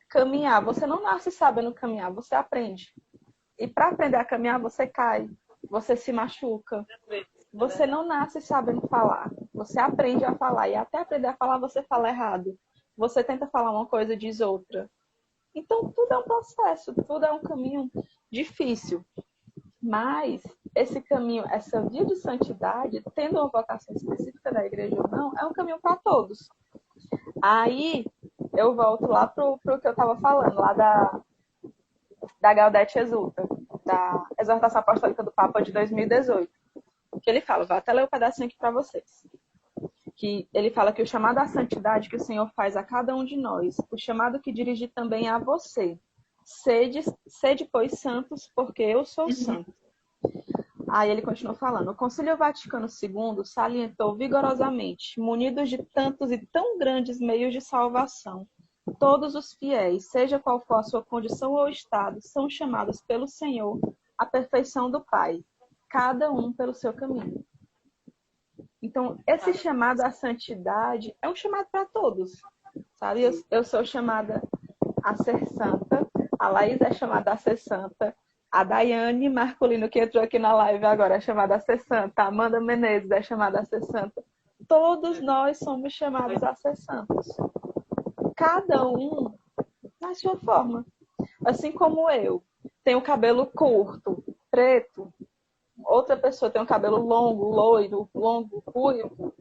Caminhar, você não nasce sabendo caminhar, você aprende. E para aprender a caminhar, você cai, você se machuca. Você não nasce sabendo falar, você aprende a falar. E até aprender a falar, você fala errado. Você tenta falar uma coisa e diz outra. Então, tudo é um processo, tudo é um caminho difícil. Mas esse caminho, essa via de santidade, tendo uma vocação específica da igreja ou não, é um caminho para todos. Aí eu volto lá pro que eu estava falando, lá da Gaudete Exulta, da Exortação Apostólica do Papa de 2018. Que ele fala, vou até ler um pedacinho aqui para vocês. Que ele fala que o chamado à santidade que o Senhor faz a cada um de nós, o chamado que dirige também a você. Sede, pois, santos, porque eu sou santo. Aí ele continua falando. O Concílio Vaticano II salientou vigorosamente, munidos de tantos e tão grandes meios de salvação, todos os fiéis, seja qual for a sua condição ou estado, são chamados pelo Senhor à perfeição do Pai, cada um pelo seu caminho. Então, esse chamado à santidade é um chamado para todos, sabe? Eu sou chamada a ser santa, a Laís é chamada a ser santa, a Daiane Marcolino, que entrou aqui na live agora, é chamada a ser santa, a Amanda Menezes é chamada a ser santa. Todos nós somos chamados a ser santos. Cada um na sua forma. Assim como eu tenho cabelo curto, preto, outra pessoa tem um cabelo longo, loiro, longo, ruivo,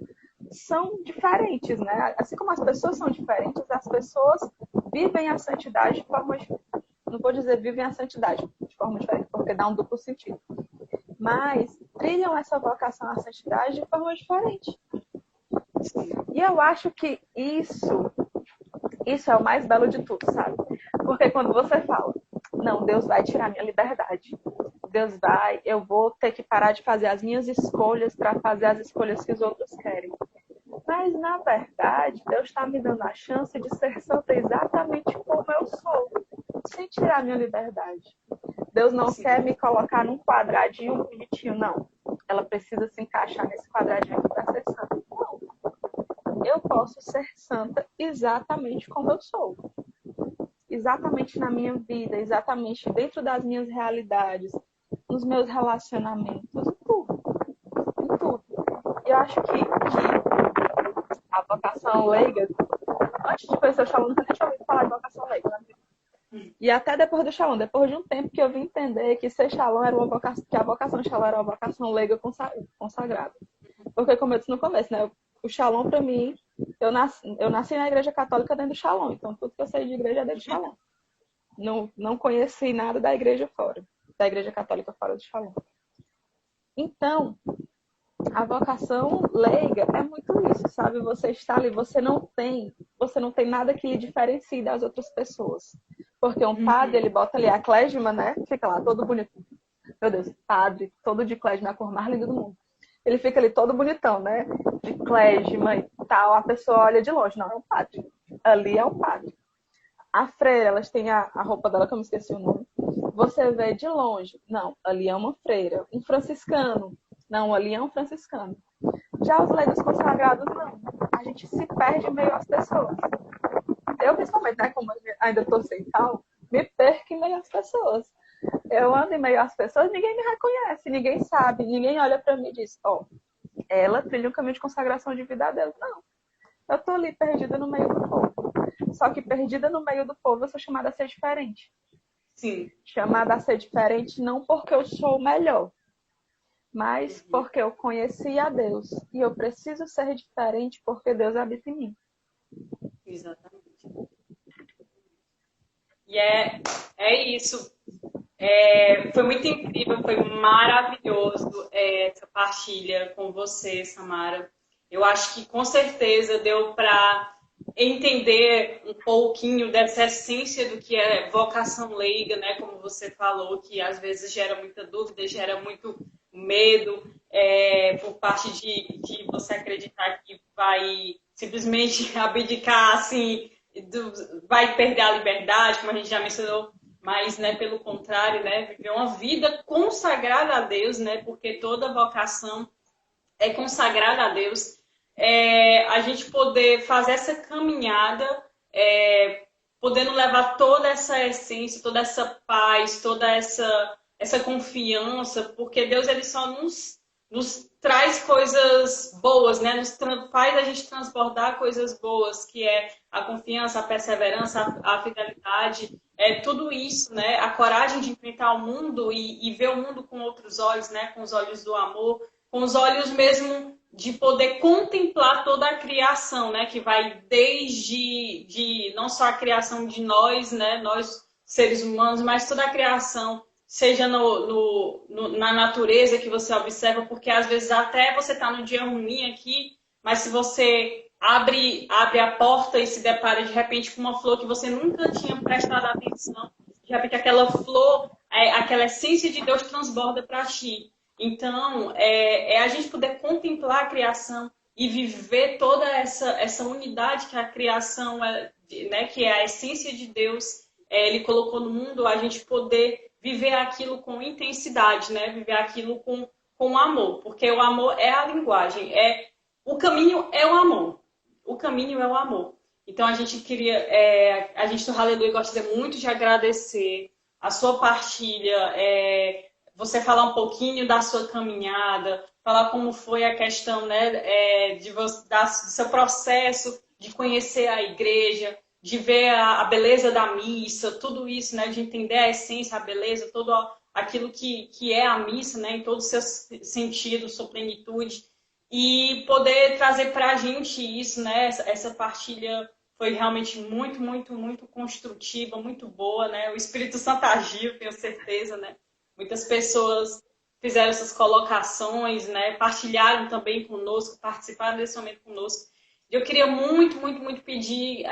são diferentes, né? Assim como as pessoas são diferentes, as pessoas vivem a santidade de forma diferente. Não vou dizer vivem a santidade de forma diferente, porque dá um duplo sentido. Mas trilham essa vocação à santidade de forma diferente. E eu acho que isso é o mais belo de tudo, sabe? Porque quando você fala, não, Deus vai tirar minha liberdade. Eu vou ter que parar de fazer as minhas escolhas para fazer as escolhas que os outros querem. Mas, na verdade, Deus está me dando a chance de ser santa exatamente como eu sou, sem tirar minha liberdade. Deus não quer me colocar num quadradinho bonitinho, não. Ela precisa se encaixar nesse quadradinho para ser santa. Não. Eu posso ser santa exatamente como eu sou. Exatamente na minha vida, exatamente dentro das minhas realidades, nos meus relacionamentos, em tudo. Em tudo. E eu acho que a vocação leiga, antes de conhecer o Shalom, nunca tinha ouvido falar de vocação leiga, né? E até depois do Shalom, depois de um tempo que eu vim entender que ser Shalom era uma vocação, que a vocação Shalom era uma vocação leiga consagrada. Porque, como eu disse no começo, né? O Shalom, para mim, eu nasci na igreja católica dentro do Shalom. Então, tudo que eu sei de igreja é dentro do Shalom. Não conheci nada da igreja fora, da igreja católica fora do Shalom. Então, a vocação leiga é muito isso, sabe? Você está ali, você não tem nada que lhe diferencie das outras pessoas. Porque um padre, ele bota ali a clésima, né? Fica lá todo bonito. Meu Deus, padre, todo de clésima, a cor mais linda do mundo. Ele fica ali todo bonitão, né? De clésima e tal. A pessoa olha de longe. Não, é um padre. Ali é um padre. A freira, elas têm a roupa dela, que eu me esqueci o nome. Você vê de longe. Não, ali é uma freira. Um franciscano. Não, ali é um franciscano. Já os leigos consagrados, não. A gente se perde meio às pessoas. Eu, principalmente, né? Como ainda estou sem tal, me perco em meio às pessoas. Eu ando em meio às pessoas, ninguém me reconhece, ninguém sabe, ninguém olha para mim e diz, ela trilha um caminho de consagração de vida a Deus. Não. Eu tô ali perdida no meio do povo. Só que perdida no meio do povo, eu sou chamada a ser diferente. Sim. Chamada a ser diferente não porque eu sou o melhor, mas porque eu conheci a Deus. E eu preciso ser diferente porque Deus habita em mim. Exatamente. E é isso. Foi muito incrível, foi maravilhoso essa partilha com você, Samara. Eu acho que com certeza deu para entender um pouquinho dessa essência do que é vocação leiga, né? Como você falou, que às vezes gera muita dúvida, gera muito medo por parte de você acreditar que vai simplesmente abdicar, assim, vai perder a liberdade, como a gente já mencionou. Mas, né, pelo contrário, né, viver uma vida consagrada a Deus, né, porque toda vocação é consagrada a Deus. a gente poder fazer essa caminhada, podendo levar toda essa essência, toda essa paz, toda essa confiança, porque Deus ele só nos traz coisas boas, né? Faz a gente transbordar coisas boas, que é a confiança, a perseverança, a fidelidade, tudo isso, né? A coragem de enfrentar o mundo e ver o mundo com outros olhos, né? Com os olhos do amor, com os olhos mesmo de poder contemplar toda a criação, né? Que vai desde não só a criação de nós, né? Nós seres humanos, mas toda a criação, seja na natureza que você observa, porque às vezes até você está no dia ruim aqui, mas se você abre a porta e se depara de repente com uma flor que você nunca tinha prestado atenção, de repente aquela flor, aquela essência de Deus transborda para ti. Então, a gente poder contemplar a criação e viver toda essa unidade que a criação é, né, que é a essência de Deus, ele colocou no mundo, a gente poder viver aquilo com intensidade, né? Viver aquilo com amor, porque o amor é a linguagem, o caminho é o amor. O caminho é o amor. Então a gente queria, a gente do Aleluia gostaria muito de agradecer a sua partilha, você falar um pouquinho da sua caminhada, falar como foi a questão, né, do seu processo de conhecer a igreja, de ver a beleza da missa, tudo isso, né, de entender a essência, a beleza, tudo aquilo que é a missa, né, em todos os seus sentidos, sua plenitude, e poder trazer para a gente isso, né, essa partilha foi realmente muito, muito, muito construtiva, muito boa, né, o Espírito Santo agiu, tenho certeza, né, muitas pessoas fizeram essas colocações, né, partilharam também conosco, participaram desse momento conosco. Eu queria muito, muito, muito pedir,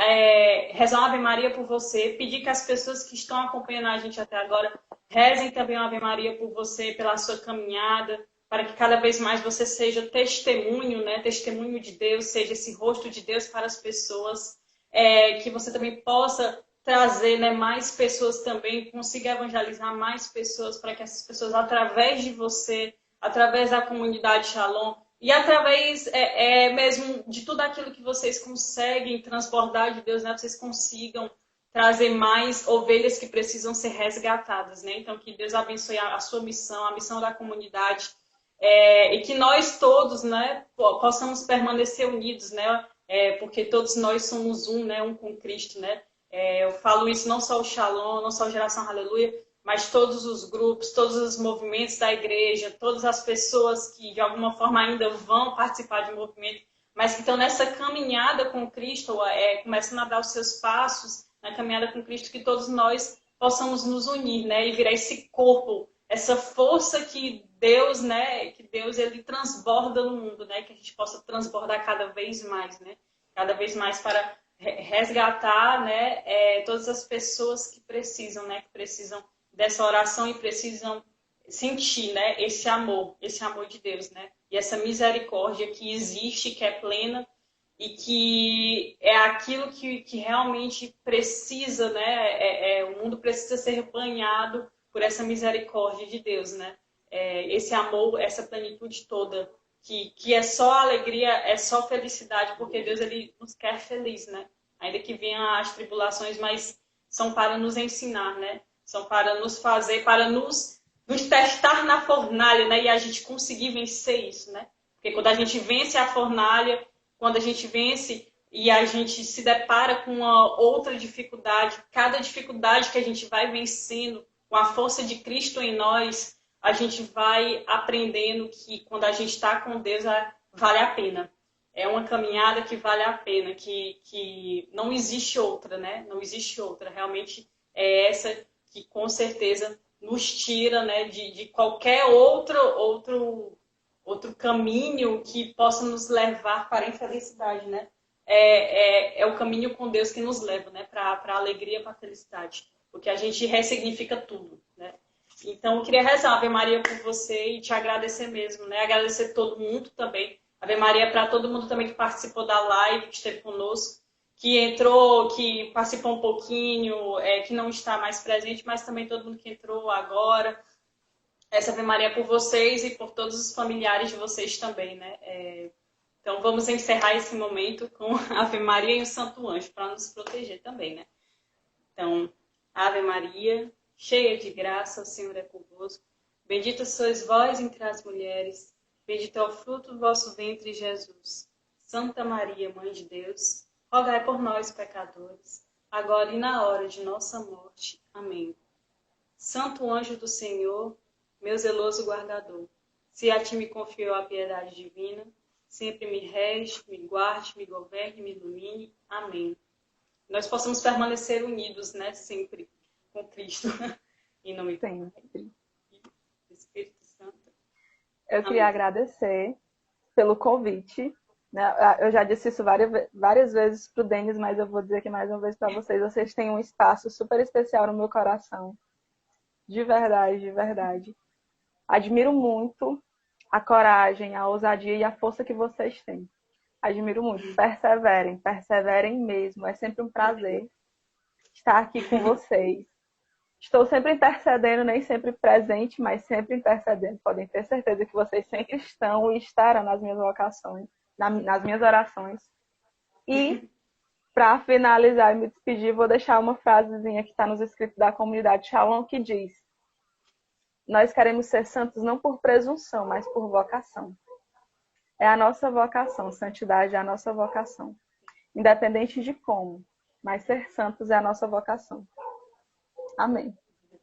rezar uma Ave Maria por você, pedir que as pessoas que estão acompanhando a gente até agora rezem também uma Ave Maria por você, pela sua caminhada, para que cada vez mais você seja testemunho, né? Testemunho de Deus, seja esse rosto de Deus para as pessoas, que você também possa trazer, né, mais pessoas também, consiga evangelizar mais pessoas, para que essas pessoas, através de você, através da comunidade Shalom, e através mesmo de tudo aquilo que vocês conseguem transbordar de Deus, né? Vocês consigam trazer mais ovelhas que precisam ser resgatadas, né? Então, que Deus abençoe a sua missão, a missão da comunidade, e que nós todos, né, possamos permanecer unidos, né? Porque todos nós somos um, né? Um com Cristo, né? Eu falo isso não só o Shalom, não só a Geração Aleluia, mas todos os grupos, todos os movimentos da igreja, todas as pessoas que de alguma forma ainda vão participar de um movimento, mas que estão nessa caminhada com Cristo, começando a dar os seus passos na caminhada com Cristo, que todos nós possamos nos unir, né, e virar esse corpo, essa força que Deus, né, que Deus ele transborda no mundo, né, que a gente possa transbordar cada vez mais, né, cada vez mais para resgatar, né, todas as pessoas que precisam, né, que precisam dessa oração e precisam sentir, né, esse amor de Deus, né, e essa misericórdia que existe, que é plena e que é aquilo que realmente precisa, né, o mundo precisa ser banhado por essa misericórdia de Deus, né, esse amor, essa plenitude toda, que é só alegria, é só felicidade, porque Deus ele nos quer feliz, né, ainda que venham as tribulações, mas são para nos ensinar, né, são para nos fazer, para nos testar na fornalha, né? E a gente conseguir vencer isso, né? Porque quando a gente vence a fornalha, quando a gente vence e a gente se depara com uma outra dificuldade, cada dificuldade que a gente vai vencendo, com a força de Cristo em nós, a gente vai aprendendo que quando a gente está com Deus, vale a pena. É uma caminhada que vale a pena, que não existe outra, né? Não existe outra. Realmente é essa que com certeza nos tira, né, de qualquer outro caminho que possa nos levar para a infelicidade, né? É o caminho com Deus que nos leva, né, para a alegria, para a felicidade, porque a gente ressignifica tudo, né? Então, eu queria rezar a Ave Maria por você e te agradecer mesmo, né? Agradecer todo mundo também. Ave Maria para todo mundo também que participou da live, que esteve conosco, que entrou, que participou um pouquinho, que não está mais presente, mas também todo mundo que entrou agora. Essa Ave Maria por vocês e por todos os familiares de vocês também, né? Então vamos encerrar esse momento com a Ave Maria e o Santo Anjo, para nos proteger também, né? Então, Ave Maria, cheia de graça, o Senhor é convosco. Bendita sois vós entre as mulheres, bendito é o fruto do vosso ventre, Jesus. Santa Maria, Mãe de Deus, rogai por nós, pecadores, agora e na hora de nossa morte. Amém. Santo anjo do Senhor, meu zeloso guardador, se a ti me confiou a piedade divina, sempre me rege, me guarde, me governe, me ilumine. Amém. Nós possamos permanecer unidos, né, sempre com Cristo. Em nome do Pai, do Espírito Santo. Eu Amém. queria agradecer pelo convite, né? Eu já disse isso várias vezes para o Denis, mas eu vou dizer aqui mais uma vez para vocês. Vocês têm um espaço super especial no meu coração. De verdade, de verdade. Admiro muito a coragem, a ousadia e a força que vocês têm. Admiro muito. Perseverem, perseverem mesmo. É sempre um prazer estar aqui com vocês. Estou sempre intercedendo, nem sempre presente, mas sempre intercedendo. Podem ter certeza que vocês sempre estão e estarão nas minhas vocações, nas minhas orações. E, para finalizar e me despedir, vou deixar uma frasezinha que está nos escritos da comunidade Shalom, que diz: nós queremos ser santos não por presunção, mas por vocação. É a nossa vocação, santidade é a nossa vocação. Independente de como, mas ser santos é a nossa vocação. Amém.